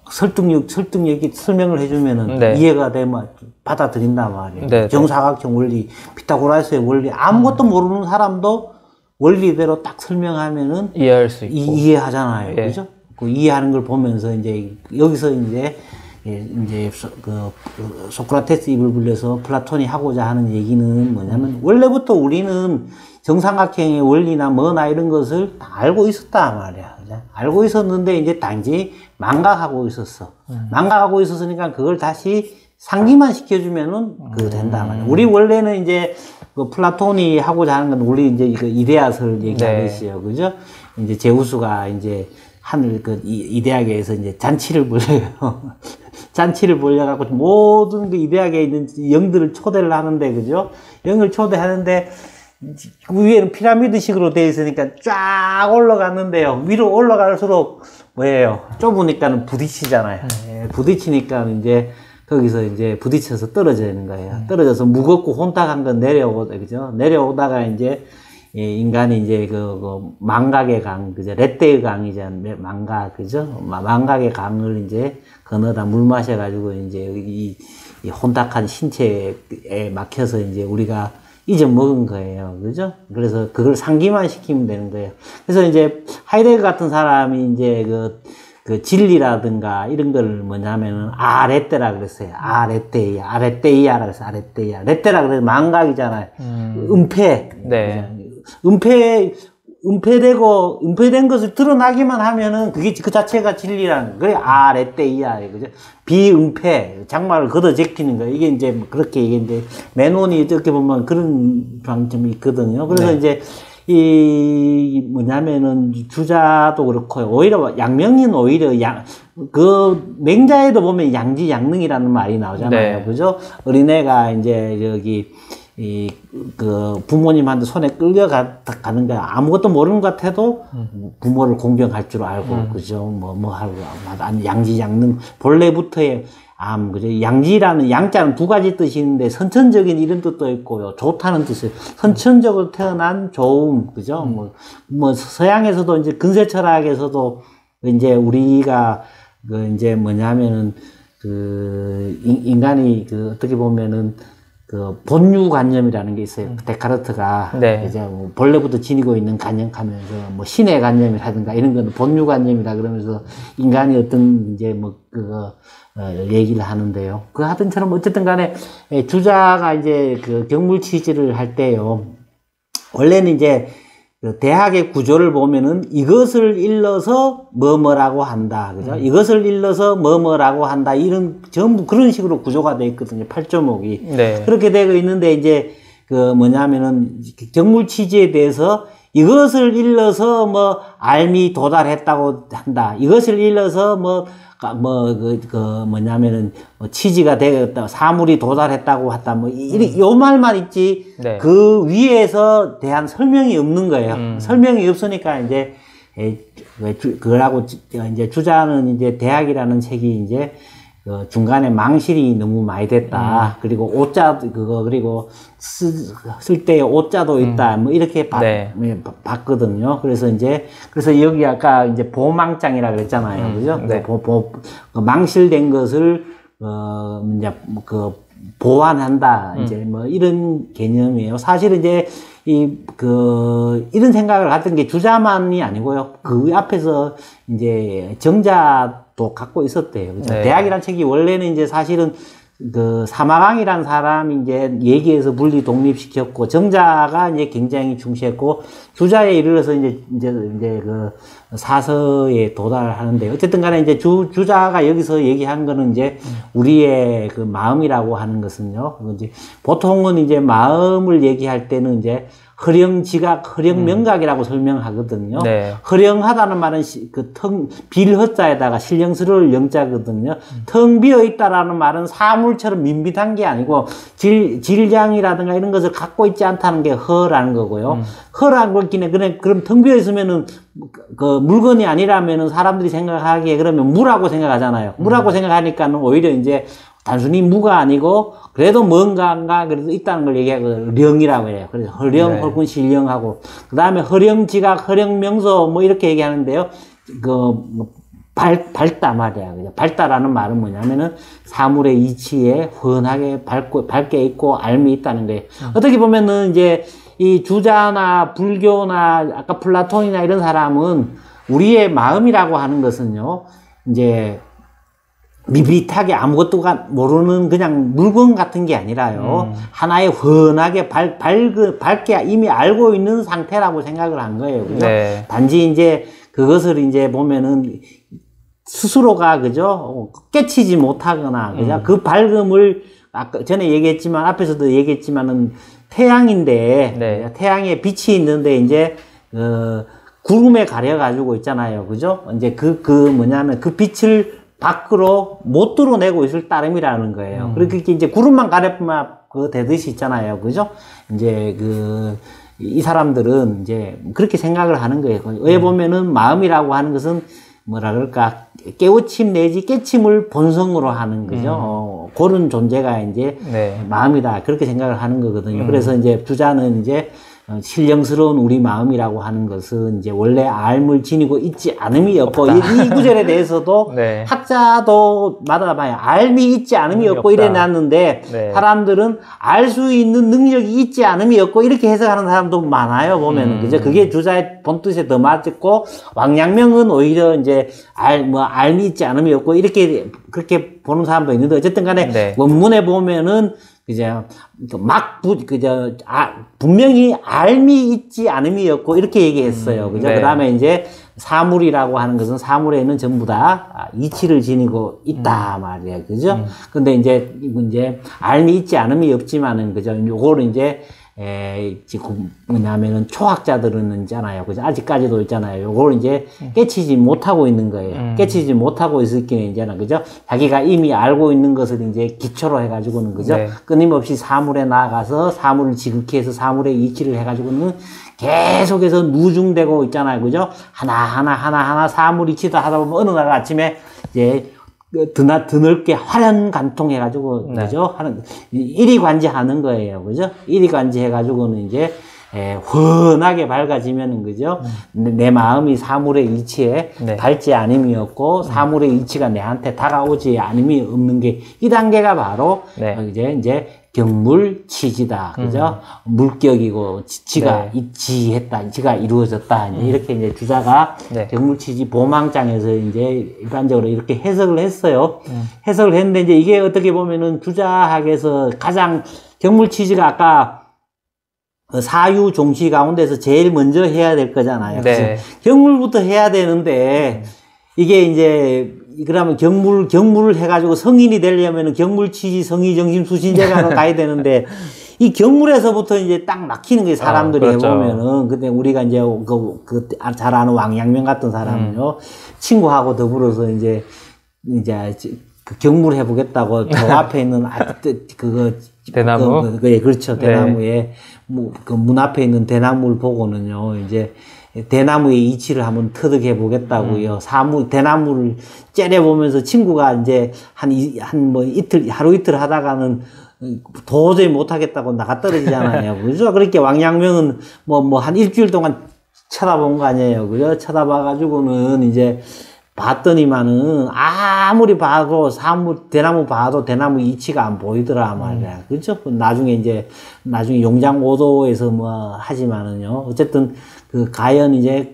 설득력이 설명을 해주면은 네. 이해가 되면 받아들인단 말이에요. 네, 정사각형 원리, 피타고라스의 원리, 아무것도 모르는 사람도 원리대로 딱 설명하면은 이해할 수 있고. 이해하잖아요. 예. 그죠? 그 이해하는 걸 보면서 이제 여기서 이제 소크라테스 입을 불려서 플라톤이 하고자 하는 얘기는 뭐냐면 원래부터 우리는 정삼각형의 원리나 뭐나 이런 것을 다 알고 있었다 말이야. 그죠? 알고 있었는데 이제 단지 망각하고 있었어. 망각하고 있었으니까 그걸 다시 상기만 시켜주면은 그 된다 말이야. 우리 원래는 이제 그 플라톤이 하고자 하는 건 우리 이제 그 이데아설 얘기하듯이요. 그죠? 이제 제우스가 이제 하늘 이데아계에서 이제 잔치를 벌여요. 잔치를 벌여갖고 모든 그 이데아계에 있는 영들을 초대를 하는데, 그죠? 영을 초대하는데, 그 위에는 피라미드식으로 되어 있으니까 쫙 올라갔는데요. 위로 올라갈수록 뭐예요? 좁으니까는 부딪히잖아요. 예, 부딪히니까 이제 거기서 이제 부딪혀서 떨어지는 거예요. 떨어져서 무겁고 혼탁한 건 내려오다, 그죠? 내려오다가 이제 인간이 이제 그 망각의 강, 그죠? 레떼의 강이잖아요. 망각, 그죠? 망각의 강을 이제 건너다 물 마셔가지고 이제 이 혼탁한 신체에 막혀서 이제 우리가 잊어먹은 거예요. 그죠? 그래서 그걸 상기만 시키면 되는 거예요. 그래서 이제 하이데거 같은 사람이 이제 그 진리라든가 이런 걸 뭐냐면은 아레떼라 그랬어요. 아레떼이야 그래서 아레떼이야. 레떼라 그래서 망각이잖아요. 은폐. 네. 은폐된 것을 드러나기만 하면은 그게 그 자체가 진리라는 거예요. 아레떼이야. 그죠? 비은폐. 장말을 걷어 제끼는 거예요. 이게 이제 그렇게 이게 이제 메논이 어떻게 보면 그런 방점이 있거든요. 그래서 네. 이제 뭐냐면은 주자도 그렇고요. 오히려 양명인 오히려 그 맹자에도 보면 양지 양능이라는 말이 나오잖아요. 네. 그죠? 어린애가 이제 여기 그 부모님한테 손에 끌려가는 거야. 아무것도 모르는 것 같아도 부모를 공경할 줄 알고, 그죠? 뭐 하고, 양지 양능, 본래부터의 그죠? 양지라는, 양자는 두 가지 뜻이 있는데, 선천적인 이런 뜻도 있고요. 좋다는 뜻이에요. 선천적으로 태어난 좋음, 그죠? 뭐, 서양에서도 이제 근세 철학에서도 이제 우리가 이제 뭐냐면은, 인간이 어떻게 보면은, 본유관념이라는 게 있어요. 데카르트가. 네. 이제 본래부터 지니고 있는 관념하면서, 신의 관념이라든가 이런 거는 본유관념이라 그러면서 인간이 어떤 이제 얘기를 하는데요. 하여튼처럼 어쨌든 간에 주자가 이제 경물 취지를 할 때요. 원래는 이제 대학의 구조를 보면은 이것을 일러서 뭐뭐라고 한다. 그죠? 이것을 일러서 뭐뭐라고 한다. 이런 전부 그런 식으로 구조가 되어 있거든요. 8조목이. 네. 그렇게 되어 있는데 이제 뭐냐면은 경물 취지에 대해서 이것을 일러서 뭐 알미 도달했다고 한다. 이것을 일러서 뭐냐면은 치지가 되었다. 사물이 도달했다고 했다. 요 말만 있지. 네. 그 위에서 대한 설명이 없는 거예요. 설명이 없으니까 이제 그거라고 이제 주자는 이제 대학이라는 책이 이제 중간에 망실이 너무 많이 됐다. 그리고 오자 그리고 쓸 때 오자도 있다. 뭐 이렇게 봤거든요. 그래서 여기 아까 이제 보망장이라 그랬잖아요. 그죠? 네. 그 망실된 것을 이제 보완한다. 이제 뭐 이런 개념이에요. 사실은 이제 이런 생각을 했던 게 주자만이 아니고요. 그 앞에서 이제 정자도 갖고 있었대요. 그죠? 네. 대학이라는 책이 원래는 이제 사실은 사마강이라는 사람이 이제 얘기해서 분리 독립시켰고, 정자가 이제 굉장히 중시했고, 주자에 이르러서 이제 그 사서에 도달하는데, 어쨌든 간에 이제 주자가 여기서 얘기한 거는 이제 우리의 그 마음이라고 하는 것은요, 이제 보통은 이제 마음을 얘기할 때는 이제 허령지각, 허령명각이라고 설명하거든요. 네. 허령하다는 말은 빌허자에다가 신령스러울 영자거든요. 텅 비어 있다라는 말은 사물처럼 밋밋한 게 아니고 질량이라든가 이런 것을 갖고 있지 않다는 게 허라는 거고요. 허라는 걸 그럼 텅 비어 있으면은 그 물건이 아니라면은 사람들이 생각하기에 그러면 무라고 생각하잖아요. 무라고 생각하니까는 오히려 이제 단순히 무가 아니고 그래도 뭔가가 그래도 있다는 걸 얘기하고 령이라고 해요. 그래서 허령, 혹은 신령하고 그 다음에 허령지각, 허령명소 뭐 이렇게 얘기하는데요. 밝다 말이야. 밝다라는 말은 뭐냐면은 사물의 이치에 훤하게 밝게 있고 알미 있다는 거예요. 어떻게 보면은 이제 이 주자나 불교나 아까 플라톤이나 이런 사람은 우리의 마음이라고 하는 것은요. 이제 밋밋하게 아무것도 모르는 그냥 물건 같은 게 아니라요. 하나의 훤하게 밝게 이미 알고 있는 상태라고 생각을 한 거예요. 그죠? 네. 단지 이제 그것을 이제 보면은 스스로가 그죠? 깨치지 못하거나 그죠? 그 밝음을 아까 전에 얘기했지만 앞에서도 얘기했지만은 태양인데 네. 태양에 빛이 있는데 이제 구름에 가려 가지고 있잖아요. 그죠? 이제 뭐냐면 그 빛을 밖으로 못 드러내고 있을 따름이라는 거예요. 그렇게 이제 구름만 가려면 되듯이 있잖아요. 그죠? 이제 이 사람들은 이제 그렇게 생각을 하는 거예요. 왜 보면은 마음이라고 하는 것은 뭐라 그럴까, 깨우침 내지 깨침을 본성으로 하는 거죠. 그런 존재가 이제 마음이다. 그렇게 생각을 하는 거거든요. 그래서 이제 주자는 이제 신령스러운 우리 마음이라고 하는 것은 이제 원래 알물 지니고 있지 않음이 없고 이 구절에 대해서도 네. 학자도 마다봐요. 알미 있지 않음이 없고 이래 놨는데 네. 사람들은 알 수 있는 능력이 있지 않음이 없고 이렇게 해석하는 사람도 많아요. 보면은 그죠? 그게 주자의 본뜻에 더 맞고 왕양명은 오히려 이제 알미 있지 않음이 없고 이렇게 그렇게 보는 사람도 있는데 어쨌든 간에 원문에 보면은 그죠? 분명히 알미 있지 않음이 없고, 이렇게 얘기했어요. 그죠? 그 다음에 이제 사물이라고 하는 것은 사물에는 전부 다 이치를 지니고 있다 말이에요. 그죠? 근데 이제 알미 있지 않음이 없지만은, 그죠? 요거를 이제, 지금 뭐냐면은 초학자들은 있잖아요. 그죠? 아직까지도 있잖아요. 요걸 이제 깨치지 못하고 있는 거예요. 깨치지 못하고 있을기는 이제는, 그죠? 자기가 이미 알고 있는 것을 이제 기초로 해가지고는, 그죠? 끊임없이 사물에 나아가서 사물을 지극히 해서 사물의 이치를 해가지고는 계속해서 누중되고 있잖아요. 그죠? 하나하나 사물 이치다 하다 보면 어느 날 아침에 이제 드넓게 화련간통해가지고, 그죠? 일이관지하는 거예요. 그죠? 일이관지해가지고는 이제, 훤하게 밝아지면은, 그죠? 내 마음이 사물의 이치에 닳지 않음이 없고, 사물의 이치가 내한테 다가오지 않음이 없는 게, 이 단계가 바로, 이제, 경물치지다. 그죠? 물격이고, 지가 지했다. 지가 이루어졌다. 이렇게 이제 주자가 경물치지 보망장에서 이제 일반적으로 이렇게 해석을 했어요. 해석을 했는데 이제 이게 어떻게 보면은 주자학에서 가장 경물치지가 아까 사유 종시 가운데서 제일 먼저 해야 될 거잖아요. 경물부터 해야 되는데 이게 이제 그러면 경물을 해가지고 성인이 되려면은 경물치지 성의정심 수신제가로 가야 되는데 이 경물에서부터 이제 딱 막히는 게 사람들이 그렇죠. 해보면은, 근데 우리가 이제 잘 아는 왕양면 같은 사람은요, 친구하고 더불어서 이제 그 경물 해보겠다고 저 앞에 있는 대나무? 그렇죠. 대나무에, 그 문 앞에 있는 대나무를 보고는요, 이제 대나무의 이치를 한번 터득해 보겠다고요. 대나무를 째려보면서 친구가 이제 하루 이틀 하다가는 도저히 못하겠다고 나가 떨어지잖아요. 그죠? 그렇게 왕양명은 한 일주일 동안 쳐다본 거 아니에요. 그죠? 쳐다봐가지고는 이제 봤더니만은 아무리 봐도 대나무 봐도 대나무 이치가 안 보이더라 말이야. 그죠? 나중에 용장오도에서 하지만은요. 어쨌든 가연 이제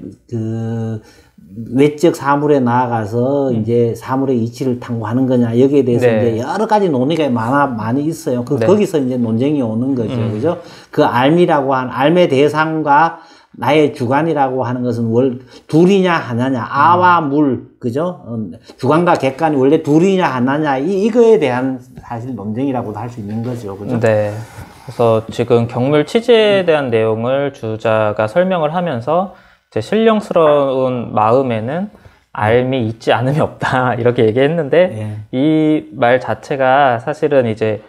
외적 사물에 나아가서 이제 사물의 이치를 탐구하는 거냐 여기에 대해서 네. 이제 여러 가지 논의가 많이 있어요. 네. 거기서 이제 논쟁이 오는 거죠. 그죠? 그 알의 대상과 나의 주관이라고 하는 것은 둘이냐 하나냐, 아와 물, 그죠? 주관과 객관이 원래 둘이냐 하나냐, 이거에 대한 사실 논쟁이라고도 할 수 있는 거죠. 그죠? 네. 그래서 지금 경물 취지에 대한 내용을 주자가 설명을 하면서 제 신령스러운 마음에는 알미 있지 않음이 없다. 이렇게 얘기했는데, 이 말 자체가 사실은 이제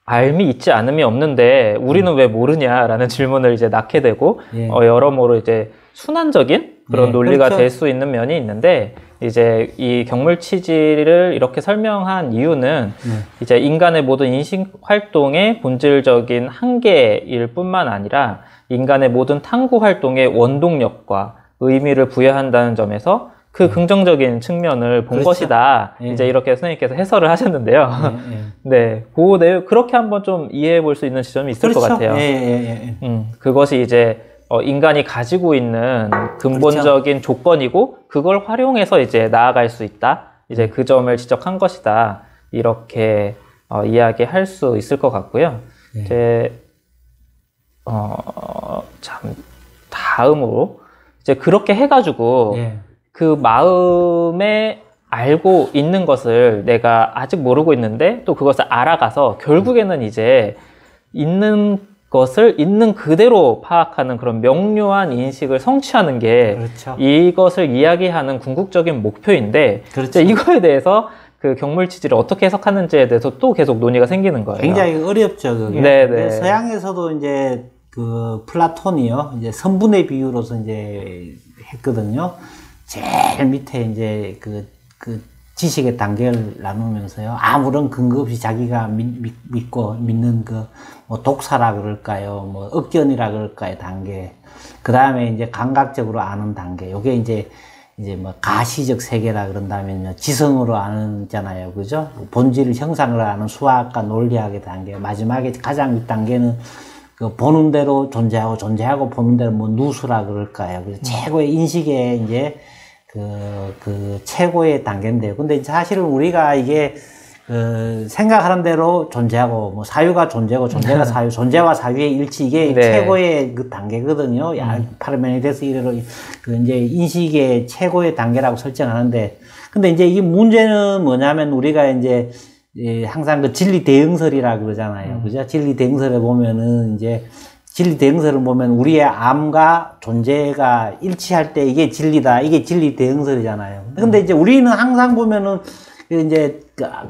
알미 있지 않음이 없는데 우리는 왜 모르냐라는 질문을 이제 낳게 되고 여러모로 이제 순환적인 그런 논리가 그렇죠. 될 수 있는 면이 있는데 이제 이 경물 취지를 이렇게 설명한 이유는 이제 인간의 모든 인식 활동의 본질적인 한계일 뿐만 아니라 인간의 모든 탐구 활동의 원동력과 의미를 부여한다는 점에서 그 긍정적인 측면을 본 그렇죠. 것이다. 이제 이렇게 선생님께서 해설을 하셨는데요. 네, 그 내용 그렇게 한번 좀 이해해 볼 수 있는 지점이 있을 그렇죠. 것 같아요. 그것이 이제 인간이 가지고 있는 근본적인 조건이고 그걸 활용해서 이제 나아갈 수 있다. 이제 그 점을 지적한 것이다. 이렇게 이야기할 수 있을 것 같고요. 이제 참 다음으로 이제 그렇게 해가지고. 그 마음에 알고 있는 것을 내가 아직 모르고 있는데 또 그것을 알아가서 결국에는 이제 있는 것을 있는 그대로 파악하는 그런 명료한 인식을 성취하는 게 그렇죠. 이것을 이야기하는 궁극적인 목표인데 그렇죠. 이거에 대해서 그 경물 취지를 어떻게 해석하는지에 대해서 또 계속 논의가 생기는 거예요. 굉장히 어렵죠, 그게. 네네. 서양에서도 이제 그 플라톤이요, 이제 선분의 비유로서 이제 했거든요. 제일 밑에 이제 그 지식의 단계를 나누면서요. 아무런 근거 없이 자기가 믿는 독사라 그럴까요? 억견이라 그럴까요? 단계. 그 다음에 이제 감각적으로 아는 단계. 요게 이제 가시적 세계라 그런다면요. 지성으로 아는잖아요. 그죠? 본질을 형상을 아는 수학과 논리학의 단계. 마지막에 가장 윗단계는 보는 대로 존재하고 보는 대로 누수라 그럴까요? 그래서 최고의 인식의 이제 최고의 단계인데요. 근데 사실은 우리가 이게, 생각하는 대로 존재하고, 사유가 존재고, 존재가 사유, 존재와 사유의 일치, 이게 최고의 그 단계거든요. 파르메니데스 이래로, 이제 인식의 최고의 단계라고 설정하는데, 근데 이제 이 문제는 뭐냐면 우리가 이제, 항상 그 진리 대응설이라 그러잖아요. 그죠? 진리 대응설에 보면은 진리 대응설을 보면 우리의 암과 존재가 일치할 때 이게 진리다. 이게 진리 대응설이잖아요. 근데 이제 우리는 항상 보면은 이제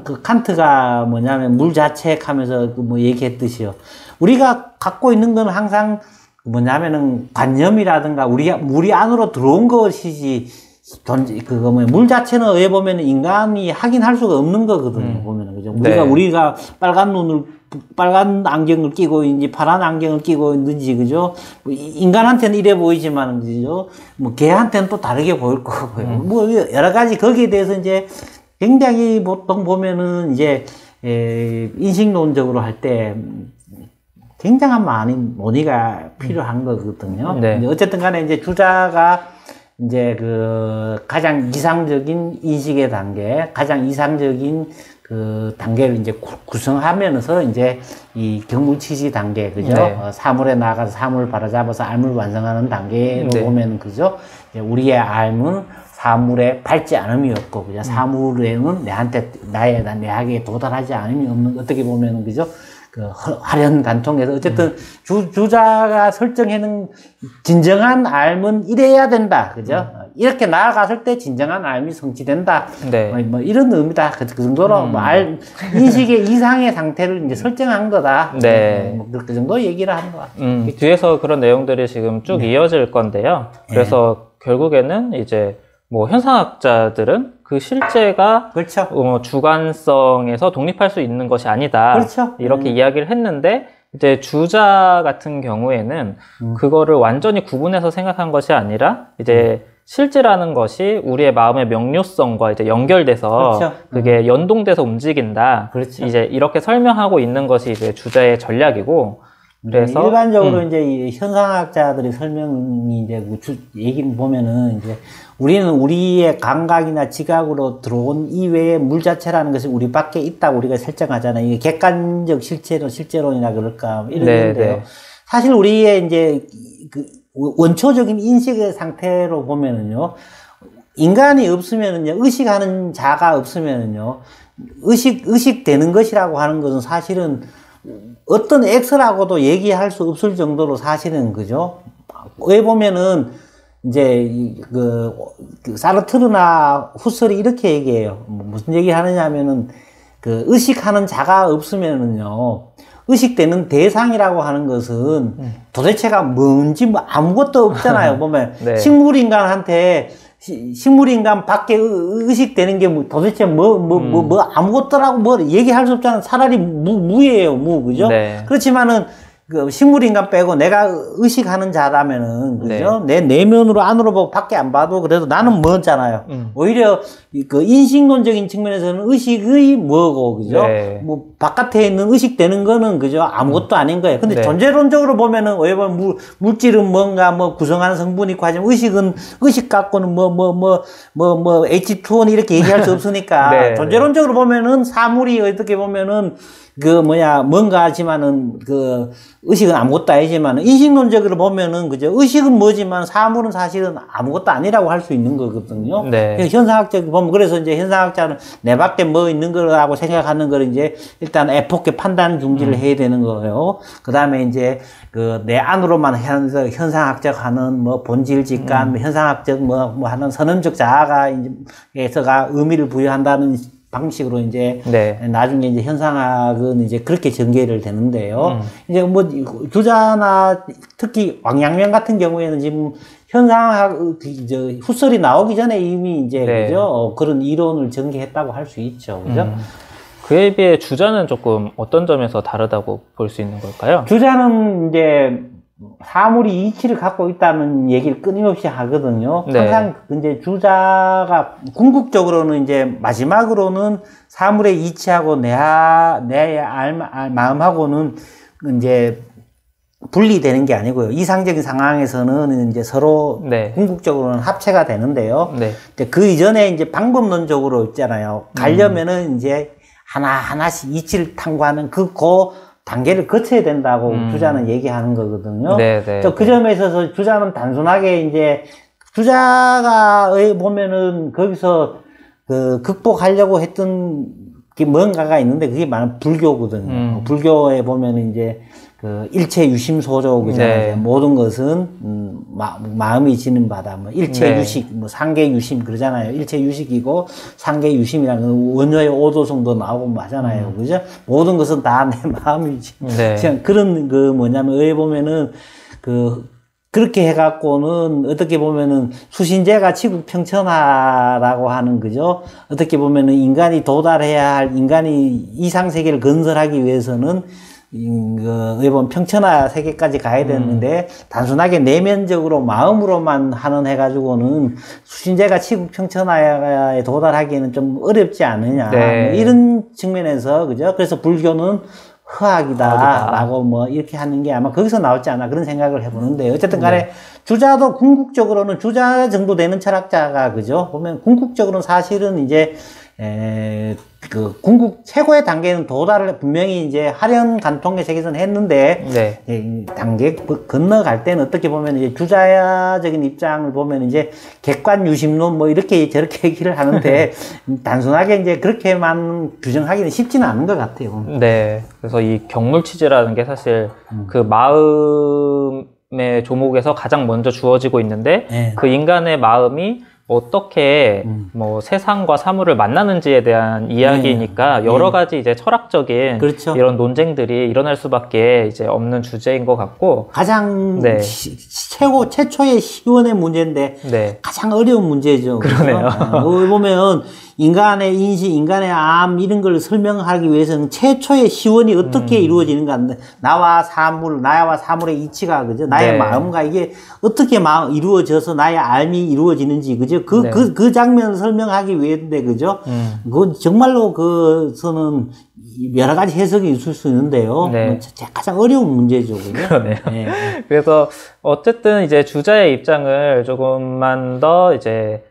그 칸트가 뭐냐면 물자책 하면서 얘기했듯이요. 우리가 갖고 있는 건 항상 뭐냐면은 관념이라든가 우리 안으로 들어온 것이지 물 자체는 어에 보면 인간이 하긴 할 수가 없는 거거든요. 보면은 그죠. 우리가 빨간 안경을 끼고 있는지 파란 안경을 끼고 있는지 그죠. 인간한테는 이래 보이지만 그죠. 개한테는 또 다르게 보일 거고요. 여러 가지 거기에 대해서 이제 굉장히 보통 보면은 이제 인식론적으로 할 때 굉장한 많은 논의가 필요한 거거든요. 어쨌든 간에 이제 주자가 이제 가장 이상적인 인식의 단계, 가장 이상적인 단계를 이제 구성하면서 이제 이 경물치지 단계, 그죠? 사물에 나가서 사물을 바로잡아서 알물 완성하는 단계로 보면, 그죠? 이제 우리의 알은 사물에 밟지 않음이 없고, 그죠? 사물에는 내한테, 내에게 도달하지 않음이 없는, 어떻게 보면, 그죠? 그 화려한 관통에서 어쨌든 주자가 설정해놓은 진정한 삶은 이래야 된다, 그죠? 이렇게 나아갔을 때 진정한 삶이 성취된다. 네. 뭐 이런 의미다. 그 정도로 뭐 인식의 이상의 상태를 이제 설정한 거다. 네. 뭐 그 정도 얘기를 하는 것 같아요. 뒤에서 그런 내용들이 지금 쭉 이어질 건데요. 그래서 결국에는 이제 뭐 현상학자들은 그 실제가 그렇죠. 주관성에서 독립할 수 있는 것이 아니다. 그렇죠. 이렇게 이야기를 했는데 이제 주자 같은 경우에는 그거를 완전히 구분해서 생각한 것이 아니라 이제 실제라는 것이 우리의 마음의 명료성과 이제 연결돼서 그렇죠. 그게 연동돼서 움직인다. 그렇죠. 이제 이렇게 설명하고 있는 것이 이제 주자의 전략이고 그래서 일반적으로 이제 이 현상학자들의 설명이 이제 얘기를 보면은 이제 우리는 우리의 감각이나 지각으로 들어온 이외의 물 자체라는 것이 우리 밖에 있다고 우리가 설정하잖아요. 이게 객관적 실제론이라 그럴까 이런 건데요. 사실 우리의 이제 그 원초적인 인식의 상태로 보면은요, 인간이 없으면은요, 의식하는 자가 없으면은요, 의식되는 것이라고 하는 것은 사실은 어떤 X라고도 얘기할 수 없을 정도로 사실은, 그죠? 왜 보면은, 이제, 사르트르나 후설이 이렇게 얘기해요. 무슨 얘기 하느냐면은, 의식하는 자가 없으면은요, 의식되는 대상이라고 하는 것은 도대체가 뭔지 뭐 아무것도 없잖아요. 보면, 네. 식물인간 밖에 의식되는 게 도대체 아무것도라고 뭐 얘기할 수 없잖아. 차라리 무예요, 그죠? 네. 그렇지만은, 식물인간 빼고 내가 의식하는 자라면은, 그죠? 내 내면으로 안으로 보고 밖에 안 봐도 그래도 나는 뭐잖아요. 오히려 그 인식론적인 측면에서는 의식의 뭐고, 그죠? 네. 뭐, 바깥에 있는 의식되는 거는, 그죠? 아무것도 아닌 거예요. 근데 존재론적으로 보면은, 왜 보면 물질은 뭔가 뭐 구성하는 성분이 있고 하지만 의식 갖고는 H2O 이렇게 얘기할 수 없으니까. 네. 존재론적으로 보면은 사물이 어떻게 보면은 뭔가 하지만은, 의식은 아무것도 아니지만, 인식론적으로 보면은, 그죠? 의식은 뭐지만, 사물은 사실은 아무것도 아니라고 할 수 있는 거거든요. 네. 현상학적으로 보면, 그래서 이제 현상학자는 내 밖에 뭐 있는 거라고 생각하는 걸 이제, 일단 에포케 판단 중지를 해야 되는 거예요. 그 다음에 이제, 내 안으로만 현상학적 하는 본질 직관, 현상학적 하는 선언적 자아가 이제가 의미를 부여한다는 방식으로 이제 나중에 이제 현상학은 이제 그렇게 전개를 되는데요. 이제 주자나 특히 왕양면 같은 경우에는 지금 현상학 후설이 나오기 전에 이미 이제 그죠? 그런 이론을 전개했다고 할 수 있죠. 그죠? 그에 비해 주자는 조금 어떤 점에서 다르다고 볼 수 있는 걸까요? 주자는 이제 사물이 이치를 갖고 있다는 얘기를 끊임없이 하거든요. 항상 이제 주자가 궁극적으로는 이제 마지막으로는 사물의 이치하고 내 마음하고는 이제 분리되는 게 아니고요. 이상적인 상황에서는 이제 서로 궁극적으로는 합체가 되는데요. 그 이전에 이제 방법론적으로 있잖아요. 가려면은 이제 하나씩 이치를 탐구하는 그 단계를 거쳐야 된다고 주자는 얘기하는 거거든요. 그 점에 있어서 주자는 단순하게 이제 주자가 보면은 거기서 극복하려고 했던 게 뭔가가 있는데 그게 말은 불교거든요. 불교에 보면은 이제 일체 유심소조 그잖아요. 모든 것은 마음이 지는 바다. 일체 유식, 상계 유심 그러잖아요. 일체 유식이고 상계 유심이라는 건 원효의 오도성도 나오고 하잖아요. 그죠? 모든 것은 다 내 마음이지. 그런 뭐냐면 왜 보면은 그렇게 해갖고는 어떻게 보면은 수신제가 치국평천하라고 하는 거죠. 어떻게 보면은 인간이 도달해야 할 인간이 이상세계를 건설하기 위해서는 보면 평천하 세계까지 가야 되는데 단순하게 내면적으로 마음으로만 하는 해가지고는 수신제가 치국 평천하에 도달하기에는 좀 어렵지 않느냐 이런 측면에서 그죠. 그래서 불교는 허학이다라고 이렇게 하는 게 아마 거기서 나올지 않나 그런 생각을 해보는데 어쨌든 간에 주자도 궁극적으로는 주자 정도 되는 철학자가 그죠? 보면 궁극적으로는 사실은 이제 그 궁극 최고의 단계는 도달을 분명히 이제 하련 간통의 세계에서는 했는데 네. 단계 건너갈 때는 어떻게 보면 이제 주자적인 입장을 보면 이제 객관 유심론 뭐 이렇게 저렇게 얘기를 하는데 단순하게 이제 그렇게만 규정하기는 쉽지는 않은 것 같아요. 네. 그래서 이 경물치즈라는 게 사실 그 마음의 조목에서 가장 먼저 주어지고 있는데 네. 그 인간의 마음이 어떻게 뭐 세상과 사물을 만나는지에 대한 이야기니까 여러 가지 이제 철학적인 그렇죠. 이런 논쟁들이 일어날 수밖에 이제 없는 주제인 것 같고 가장 네. 최초의 시원의 문제인데 네. 가장 어려운 문제죠. 그러네요. 보면 인간의 인식, 인간의 암 이런 걸 설명하기 위해서는 최초의 시원이 어떻게 이루어지는가, 나와 사물의 이치가 그죠? 나의 네. 마음과 이게 어떻게 이루어져서 나의 암이 이루어지는지 그죠? 네. 그 장면을 설명하기 위해인데 그죠? 그건 정말로 그서는 여러 가지 해석이 있을 수 있는데요. 네. 가장 어려운 문제죠, 그죠? 그러네요. 네. 그래서 어쨌든 이제 주자의 입장을 조금만 더 이제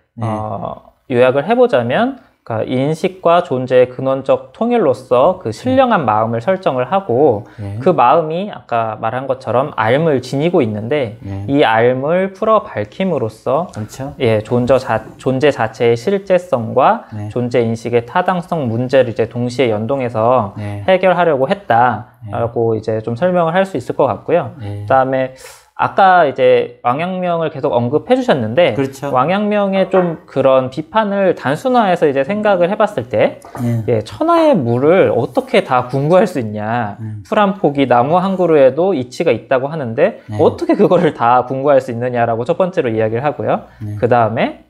요약을 해보자면, 그러니까 인식과 존재의 근원적 통일로서 그 신령한 마음을 설정을 하고 그 마음이 아까 말한 것처럼 앓을 지니고 있는데 이 앓을 풀어 밝힘으로써 그렇죠. 예, 존재 자체의 실제성과 존재 인식의 타당성 문제를 이제 동시에 연동해서 해결하려고 했다라고 이제 좀 설명을 할 수 있을 것 같고요. 그다음에 아까 이제 왕양명을 계속 언급해 주셨는데 그렇죠. 왕양명의 좀 그런 비판을 단순화해서 이제 생각을 해봤을 때 예, 천하의 물을 어떻게 다 궁구할 수 있냐, 풀 한 포기 나무 한 그루에도 이치가 있다고 하는데 어떻게 그거를 다 궁구할 수 있느냐라고 첫 번째로 이야기를 하고요. 그 다음에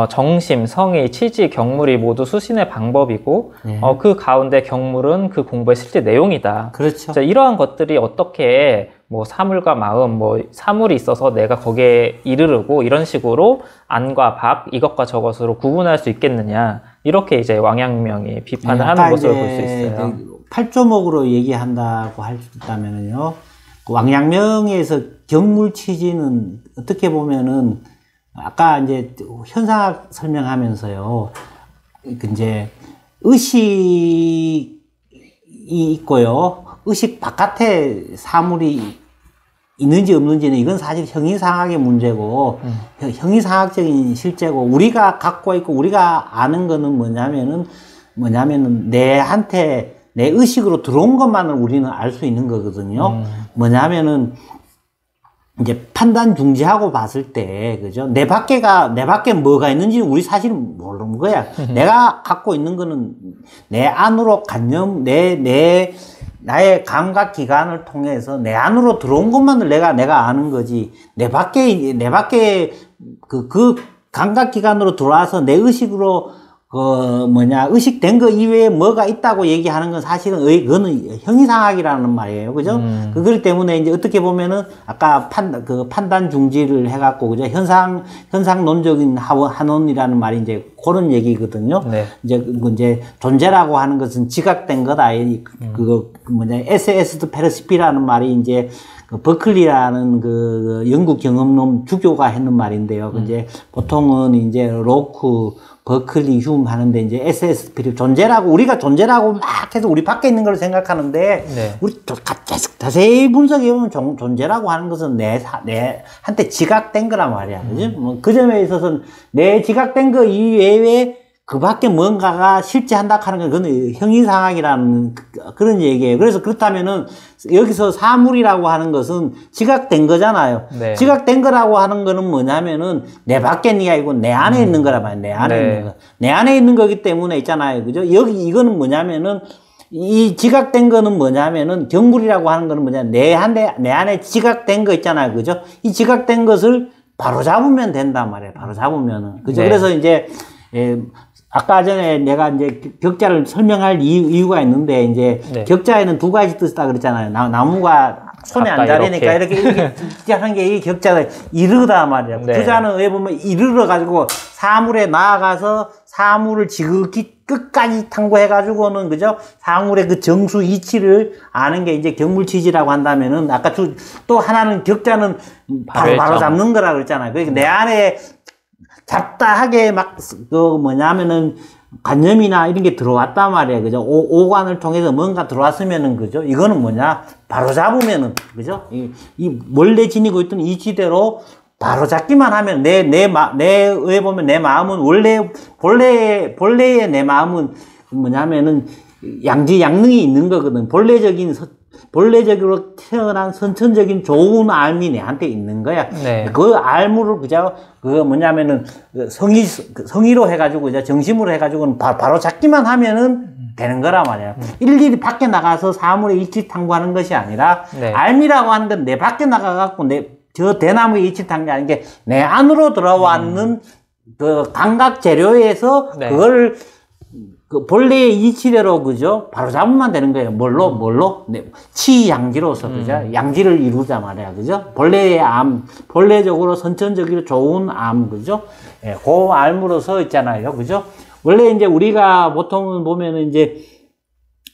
정심, 성의, 치지, 경물이 모두 수신의 방법이고 그 가운데 경물은 그 공부의 실제 내용이다. 그렇죠. 자, 이러한 것들이 어떻게 뭐 사물과 마음, 뭐 사물이 있어서 내가 거기에 이르르고 이런 식으로 안과 박, 이것과 저것으로 구분할 수 있겠느냐, 이렇게 이제 왕양명이 비판을 하는 것으로 볼 수 있어요. 팔조목으로 얘기한다고 한다면은요, 왕양명에서 경물치지는 어떻게 보면은 아까 이제 현상학 설명하면서요, 이제 의식이 있고요, 의식 바깥에 사물이 있는지 없는지는 이건 사실 형이상학의 문제고, 형이상학적인 실제고, 우리가 갖고 있고 우리가 아는 거는 뭐냐면은 내한테 내 의식으로 들어온 것만을 우리는 알 수 있는 거거든요. 뭐냐면은 이제 판단 중지하고 봤을 때, 그죠? 내 밖에 뭐가 있는지 우리 사실은 모르는 거야. 내가 갖고 있는 거는 내 안으로 나의 감각 기관을 통해서 내 안으로 들어온 것만을 내가 아는 거지. 내 밖에 그 감각 기관으로 들어와서 내 의식으로 의식된 거 이외에 뭐가 있다고 얘기하는 건 사실은 그거는 형이상학이라는 말이에요. 그죠? 그걸 때문에 이제 어떻게 보면은 아까 판단 중지를 해갖고, 그죠? 현상론적인 한원이라는 말이 이제 그런 얘기거든요. 네. 이제 존재라고 하는 것은 지각된 거다. 에세스드 페르시피라는 말이 이제 버클리라는 그 영국 경험론 주교가 했는 말인데요. 이제 보통은 이제 로크, 버클리, 휴մ 하는데 이제 SSP를 우리가 존재라고 막 해서 우리 밖에 있는 걸 생각하는데 우리 자세히 분석해 보면 존재라고 하는 것은 내한테 지각된 거란 말이야. 그죠? 뭐 그 점에 있어서는 내 지각된 거 이외에 그 밖에 뭔가가 실제한다 하는 건 그건 형이상학이라는 그런 얘기예요. 그래서 그렇다면은 여기서 사물이라고 하는 것은 지각된 거잖아요. 네. 지각된 거라고 하는 거는 뭐냐면은 내 밖에 있는 게 아니고 내 안에 있는 거란 말이에요. 내 안에 있는 거. 내 안에 있는 거기 때문에 있잖아요. 그죠? 이거는 뭐냐면은 이 지각된 거는 뭐냐면은 경물이라고 하는 거는 뭐냐면 내 안에 지각된 거 있잖아요. 그죠? 이 지각된 것을 바로 잡으면 된단 말이에요. 바로 잡으면은. 그죠? 네. 그래서 이제 아까 전에 내가 이제 격자를 설명할 이유가 있는데, 이제 격자에는 두 가지 뜻이다 그랬잖아요. 나무가 손에 안 자리니까 이렇게 하는 게 이 격자가 이르다 말이야. 주자는 왜 보면 이르러 가지고 사물에 나아가서 사물을 지극히 끝까지 탐구해가지고는, 그죠? 사물의 그 정수 이치를 아는 게 이제 경물치지라고 한다면은, 아까 또 하나는 격자는 바로 잡는 거라 그랬잖아요. 그러니까 내 안에 잡다하게 막, 뭐냐면은, 관념이나 이런 게 들어왔단 말이에요. 그죠? 오관을 통해서 뭔가 들어왔으면은, 그죠? 이거는 뭐냐? 바로 잡으면은, 그죠? 이 원래 지니고 있던 이치대로 바로 잡기만 하면, 내에 보면 내 마음은 본래의 내 마음은 뭐냐면은, 양지양능이 있는 거거든. 본래적으로 태어난 선천적인 좋은 알미 내한테 있는 거야. 네. 그 알무를 뭐냐면은 성의로 해가지고 이제 정심으로 해가지고는 바로 잡기만 하면은 되는 거란 말이야. 일일이 밖에 나가서 사물의 이치 탐구하는 것이 아니라 네. 알미라고 하는 건 내 밖에 나가갖고 저 대나무의 이치 탐구 하는 게 내 안으로 들어왔는 그 감각 재료에서 네. 그걸 그 본래의 이치대로, 그죠? 바로 잡으면 되는 거예요. 뭘로? 네. 치양지로서, 그죠? 양지를 이루자 말이야, 그죠? 본래의 본래적으로 선천적으로 좋은 그죠? 예, 그 암으로서 있잖아요, 그죠? 원래 이제 우리가 보통은 보면은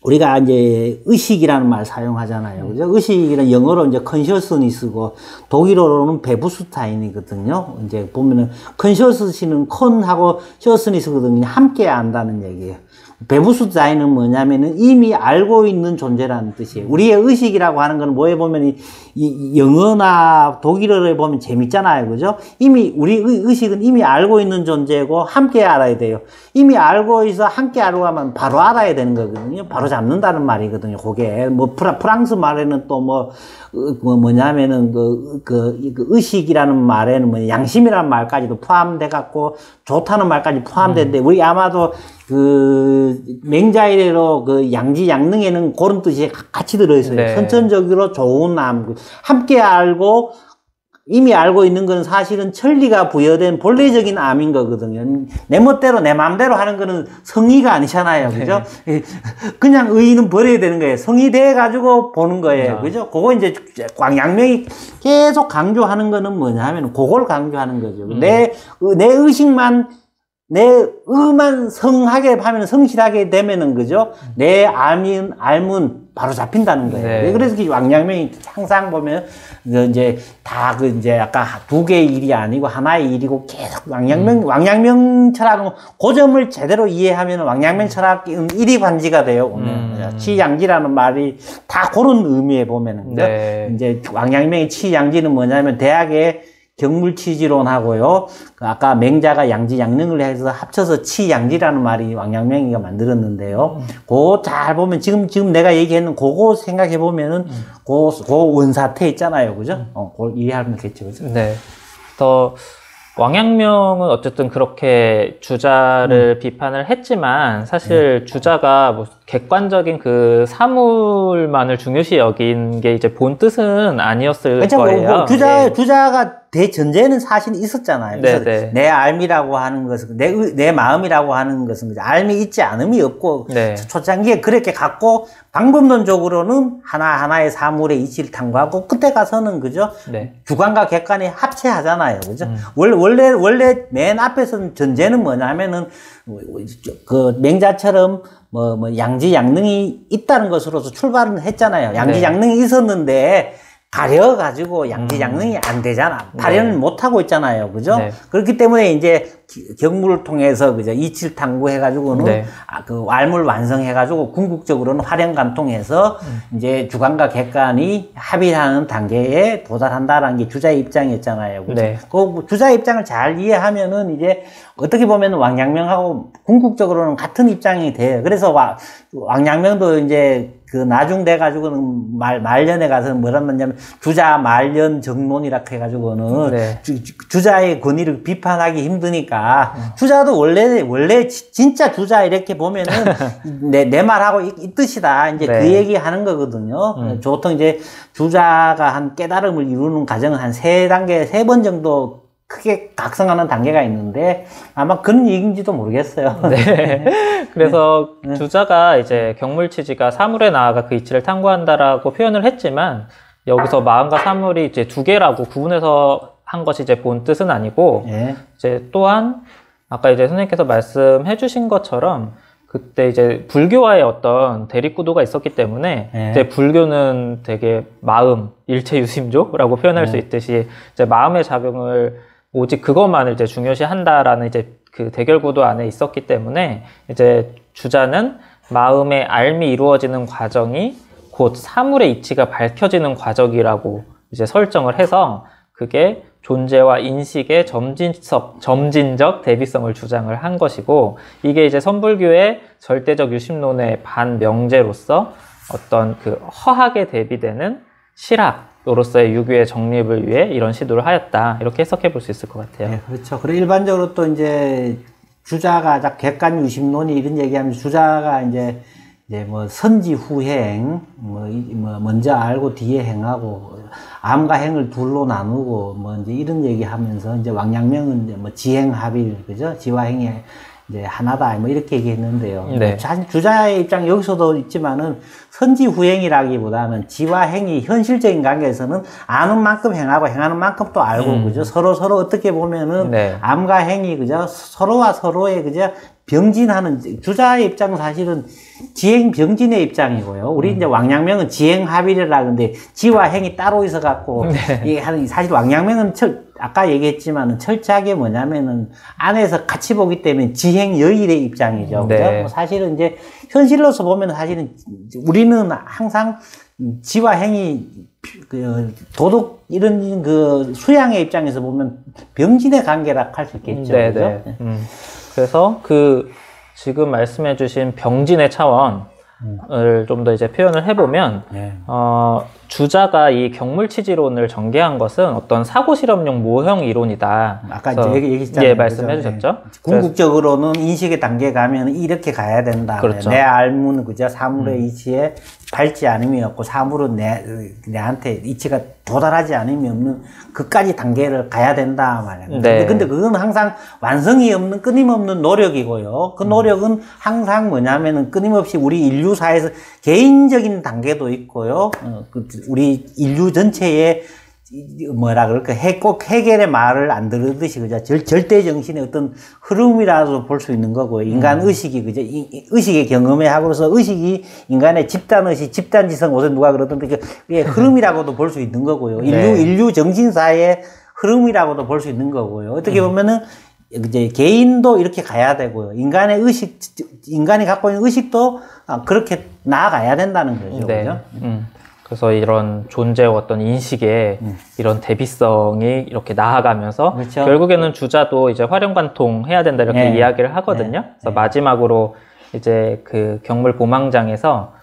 우리가 이제 의식이라는 말 사용하잖아요. 그죠? 의식이란 영어로 이제 컨셔스니스고 독일어로는 베부스타인이거든요. 이제 보면은 컨셔스니스는 컨하고 셔스니스거든요. 함께 안다는 얘기예요. 베부스타인은 뭐냐면은 이미 알고 있는 존재라는 뜻이에요. 우리의 의식이라고 하는 건 뭐에 보면 이 영어나 독일어에 보면 재밌잖아요. 그죠? 이미 우리 의식은 이미 알고 있는 존재고 함께 알아야 돼요. 이미 알고 있어 함께 알고 하면 바로 알아야 되는 거거든요. 바로 잡는다는 말이거든요. 그게 뭐 프랑스 말에는 또 뭐냐면은 그 의식이라는 말에는 뭐 양심이라는 말까지도 포함돼 갖고 좋다는 말까지 포함되는데 우리 아마도 그 맹자일에로 그 양지양능에는 그런 뜻이 같이 들어있어요. 네. 선천적으로 좋은 함께 알고 이미 알고 있는 건 사실은 천리가 부여된 본래적인 암인 거거든요. 내 멋대로 내 마음대로 하는 거는 성의가 아니잖아요. 그죠? 네. 그냥 의의는 버려야 되는 거예요. 성의 돼 가지고 보는 거예요. 그죠? 그거 이제 광양명이 계속 강조하는 거는 뭐냐 하면 그걸 강조하는 거죠. 내 의식만 내 의만 성하게 하면 성실하게 되면은, 그죠? 내 알문 바로 잡힌다는 거예요. 네. 그래서 왕양명이 항상 보면, 이제 다 이제 아까 두 개의 일이 아니고 하나의 일이고 계속 왕양명 철학은 그 점을 제대로 이해하면 왕양명 철학은 일이관지가 돼요. 치양지라는 말이 다 그런 의미에 보면은. 네. 이제 왕양명의 치양지는 뭐냐면 대학의 경물치지론하고요. 아까 맹자가 양지양능을 해서 합쳐서 치양지라는 말이 왕양명이가 만들었는데요. 그거 잘 보면 지금 내가 얘기했는 그거 생각해 보면은 그 원사태 있잖아요, 그죠? 그걸 이해하면 되겠죠, 그죠? 네. 또 왕양명은 어쨌든 그렇게 주자를 비판을 했지만 사실 주자가 뭐 객관적인 그 사물만을 중요시 여긴 게 이제 본 뜻은 아니었을 거예요. 주자가 대전제는 사실 있었잖아요. 그래서 내 알미라고 하는 것은 내 마음이라고 하는 것은 알미 있지 않음이 없고 초창기에 그렇게 갖고 방법론적으로는 하나하나의 사물의 이치를 탐구하고 끝에 가서는, 그죠? 주관과 객관이 합체하잖아요. 그죠? 원래 맨 앞에서는 전제는 뭐냐면은 그 맹자처럼 양지양능이 있다는 것으로서 출발을 했잖아요. 양지양능이 있었는데 가려가지고 양지양능이 안 되잖아. 발현을 못하고 있잖아요. 그죠? 그렇기 때문에 이제 경물을 통해서, 그죠? 이치를 탐구해가지고는 그 알물 완성해가지고 궁극적으로는 활용관통해서 이제 주관과 객관이 합의하는 단계에 도달한다라는 게 주자의 입장이었잖아요. 그죠? 그 주자의 입장을 잘 이해하면은 이제 어떻게 보면 왕양명하고 궁극적으로는 같은 입장이 돼요. 그래서 왕양명도 이제 그 나중 돼가지고는 말년에 가서는 뭐라 하냐면 주자 말년 정론이라 해가지고는 주자의 권위를 비판하기 힘드니까 주자도 원래 진짜 주자 이렇게 보면은 내 말하고 이 뜻이다 이제 그 얘기 하는 거거든요. 보통 이제 주자가 한 깨달음을 이루는 과정은 한 세 번 정도 크게 각성하는 단계가 있는데 아마 그런 얘기인지도 모르겠어요. 그래서 주자가 이제 경물치지가 사물에 나아가 그 이치를 탐구한다라고 표현을 했지만 여기서 마음과 사물이 이제 두 개라고 구분해서 한 것이 이제 본 뜻은 아니고 이제 또한 아까 이제 선생님께서 말씀해 주신 것처럼 그때 이제 불교와의 어떤 대립구도가 있었기 때문에 네. 이제 불교는 되게 마음, 일체유심조라고 표현할 수 있듯이 이제 마음의 작용을 오직 그것만을 이제 중요시 한다라는 이제 그 대결구도 안에 있었기 때문에 이제 주자는 마음의 알미 이루어지는 과정이 곧 사물의 이치가 밝혀지는 과정이라고 이제 설정을 해서 그게 존재와 인식의 점진적 대비성을 주장을 한 것이고, 이게 이제 선불교의 절대적 유심론의 반명제로서 어떤 그 허하게 대비되는 실학으로서의 유교의 정립을 위해 이런 시도를 하였다, 이렇게 해석해 볼 수 있을 것 같아요. 네, 그렇죠. 그리고 일반적으로 또 이제 주자가 객관 유심론이 이런 얘기하면 주자가 이제 뭐 선지 후행, 뭐 먼저 알고 뒤에 행하고 암과 행을 둘로 나누고 뭐 이제 이런 얘기하면서 이제 왕양명은 이제 뭐 지행합일, 그죠? 지와 행이 이제 하나다, 뭐 이렇게 얘기했는데요. 네. 주자의 입장 여기서도 있지만은 선지 후행이라기보다는 지와 행이 현실적인 관계에서는 아는 만큼 행하고 행하는 만큼 또 알고, 그죠? 서로 어떻게 보면은 네. 암과 행이, 그죠? 서로와 서로의, 그죠? 병진하는, 주자의 입장은 사실은 지행 병진의 입장이고요. 우리 이제 왕양명은 지행합일이라 하는데 지와 행이 따로 있어 갖고, 이게 사실 왕양명은 아까 얘기했지만은 철저하게 뭐냐면은 안에서 같이 보기 때문에 지행여일의 입장이죠. 네. 그죠? 사실은 이제 현실로서 보면 사실은 우리는 항상 지와 행이 그 도덕 이런 그 수양의 입장에서 보면 병진의 관계라 할 수 있겠죠. 네, 그죠? 네. 그래서 그 지금 말씀해 주신 병진의 차원을 좀 더 이제 표현을 해보면, 네. 주자가 이 경물치지론을 전개한 것은 어떤 사고실험용 모형 이론이다. 아까 그래서 이제 얘기했잖아요. 예, 말씀해 주셨죠. 궁극적으로는 인식의 단계 가면 이렇게 가야 된다. 그렇죠. 내 알무는 그저 사물의 이치에 밟지 않음이 없고 사물은 내한테 이치가 도달하지 않음이 없는 그까지 단계를 가야 된다 말이에요. 네. 근데 그건 항상 완성이 없는 끊임없는 노력이고요. 그 노력은 항상 뭐냐면은 끊임없이 우리 인류사에서 개인적인 단계도 있고요. 우리 인류 전체의 뭐라 그럴까, 꼭 해결의 말을 안 들으듯이, 그죠? 절대 정신의 어떤 흐름이라도 볼 수 있는 거고요. 인간 의식이, 그죠? 의식의 경험에 하고서 의식이 인간의 집단의식, 집단지성, 어제 누가 그러던데, 그게 흐름이라고도 볼 수 있는 거고요. 인류 정신사의 흐름이라고도 볼 수 있는 거고요. 어떻게 보면은, 이제 개인도 이렇게 가야 되고요. 인간이 갖고 있는 의식도 그렇게 나아가야 된다는 거죠. 네. 그죠? 그래서 이런 존재와 어떤 인식의 이런 대비성이 이렇게 나아가면서, 그렇죠. 결국에는 주자도 이제 활용관통 해야 된다, 이렇게 네. 이야기를 하거든요. 그래서 마지막으로 이제 그 경물 보망장에서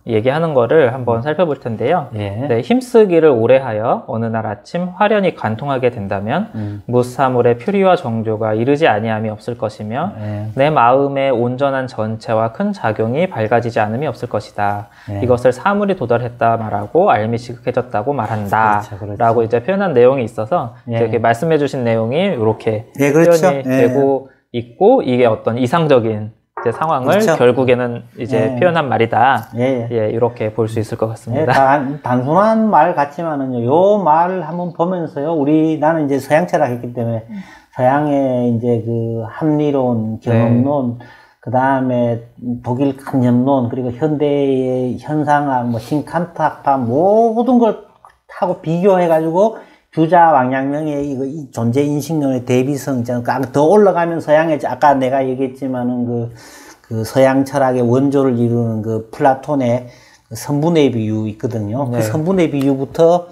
얘기하는 거를 한번 살펴볼 텐데요. 예. 네, 힘쓰기를 오래 하여 어느 날 아침 화련히 관통하게 된다면 무사물의 표리와 정조가 이르지 아니함이 없을 것이며 예. 내 마음의 온전한 전체와 큰 작용이 밝아지지 않음이 없을 것이다. 예. 이것을 사물이 도달했다 말하고 알미 지극해졌다고 말한다. 그렇죠. 라고 이제 표현한 내용이 있어서 예. 이렇게 말씀해 주신 내용이 이렇게 예, 그렇죠. 표현이 예. 되고 있고, 이게 어떤 이상적인 이제 상황을 그렇죠. 결국에는 이제 예. 표현한 말이다. 예. 예, 이렇게 볼 수 있을 것 예, 같습니다. 단순한 말 같지만은요, 요 말을 한번 보면서요, 나는 이제 서양 철학 했기 때문에, 서양의 이제 그 합리론, 경험론, 그 다음에 독일 간접론, 그리고 현대의 현상학, 뭐 신칸트학파, 모든 걸 하고 비교해가지고, 주자 왕양명의 이 존재 인식론의 대비성 있잖아요. 더 올라가면 서양의, 아까 내가 얘기했지만은 그 서양 철학의 원조를 이루는 그 플라톤의 선분의 비유 있거든요. 네. 그 선분의 비유부터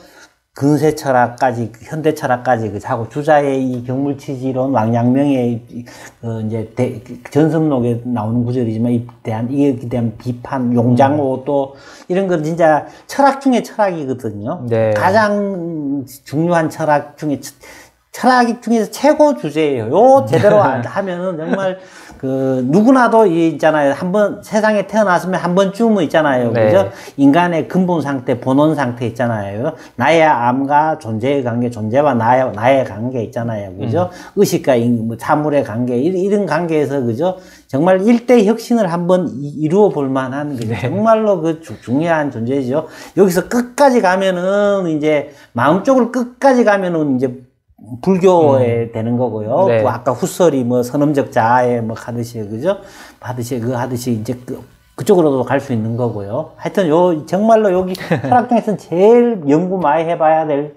근세 철학까지, 현대 철학까지 하고, 주자의 이 경물치지론, 왕양명의 이제 전승록에 나오는 구절이지만 이에 대한 비판, 용장호 또 이런 건 진짜 철학 중에 철학이거든요. 네. 가장 중요한 철학 중에서 최고 주제예요. 요 제대로 하면은 정말 누구나도 있잖아요. 세상에 태어났으면 한 번쯤은 있잖아요. 네. 그죠? 인간의 근본 상태, 본원 상태 있잖아요. 나의 암과 존재의 관계, 존재와 나의 관계 있잖아요. 그죠? 의식과 사물의 관계, 이런 관계에서, 그죠? 정말 일대 혁신을 한번 이루어 볼 만한, 그죠? 정말로 중요한 존재죠. 여기서 끝까지 가면은, 이제, 마음 쪽으로 끝까지 가면은, 이제, 불교에 되는 거고요. 네. 또 아까 후설이 뭐 선음적 자아에 뭐 하듯이, 그죠? 하듯이 이제 그쪽으로도 갈 수 있는 거고요. 하여튼 정말로 여기 철학장에서는 제일 연구 많이 해봐야 될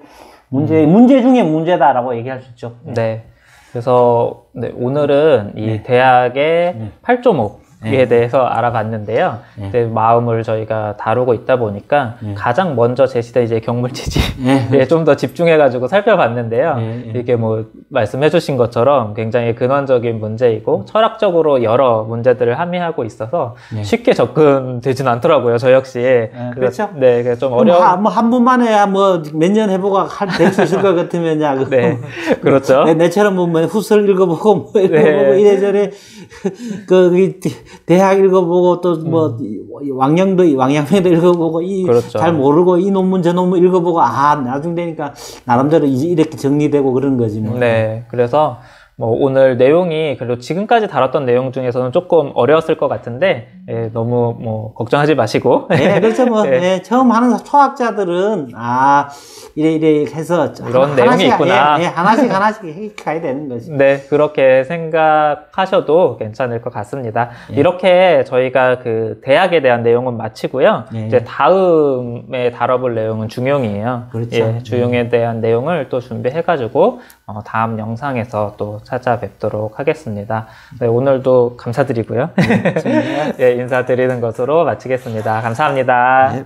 문제 중에 문제다라고 얘기할 수 있죠. 네. 그래서 네, 오늘은 이 대학의 팔조목에 대해서 알아봤는데요. 이제 마음을 저희가 다루고 있다 보니까 가장 먼저 제시된 이제 경물지지에 좀 더 집중해가지고 살펴봤는데요. 이게 뭐 말씀해주신 것처럼 굉장히 근원적인 문제이고 철학적으로 여러 문제들을 함의하고 있어서 쉽게 접근되진 않더라고요. 저 역시. 그렇죠. 네, 그래서 좀 어려운. 한 분만에 뭐 몇 년 해보고 될 수 있을 것 같으면야. 네, 그렇죠. 내처럼 뭐 후설 읽어보고 뭐 읽어보고 이래저래 대학 읽어보고 또 뭐 왕양명도 읽어보고 그렇죠. 잘 모르고 이 논문 저 논문 읽어보고 나중 되니까 나름대로 이제 이렇게 정리되고 그런 거지 뭐. 네, 그래서 뭐 오늘 내용이 그래도 지금까지 다뤘던 내용 중에서는 조금 어려웠을 것 같은데 너무 뭐 걱정하지 마시고. 네, 그렇죠. 뭐 네. 처음 하는 초학자들은 이래 해서 이런 내용이 있구나. 하나씩 가야 되는 거지. 네, 그렇게 생각하셔도 괜찮을 것 같습니다. 이렇게 저희가 그 대학에 대한 내용은 마치고요. 이제 다음에 다뤄볼 내용은 중용이에요. 그렇죠. 중용에 대한 내용을 또 준비해가지고 다음 영상에서 또 찾아뵙도록 하겠습니다. 네, 오늘도 감사드리고요. 네, 인사드리는 것으로 마치겠습니다. 감사합니다. 네.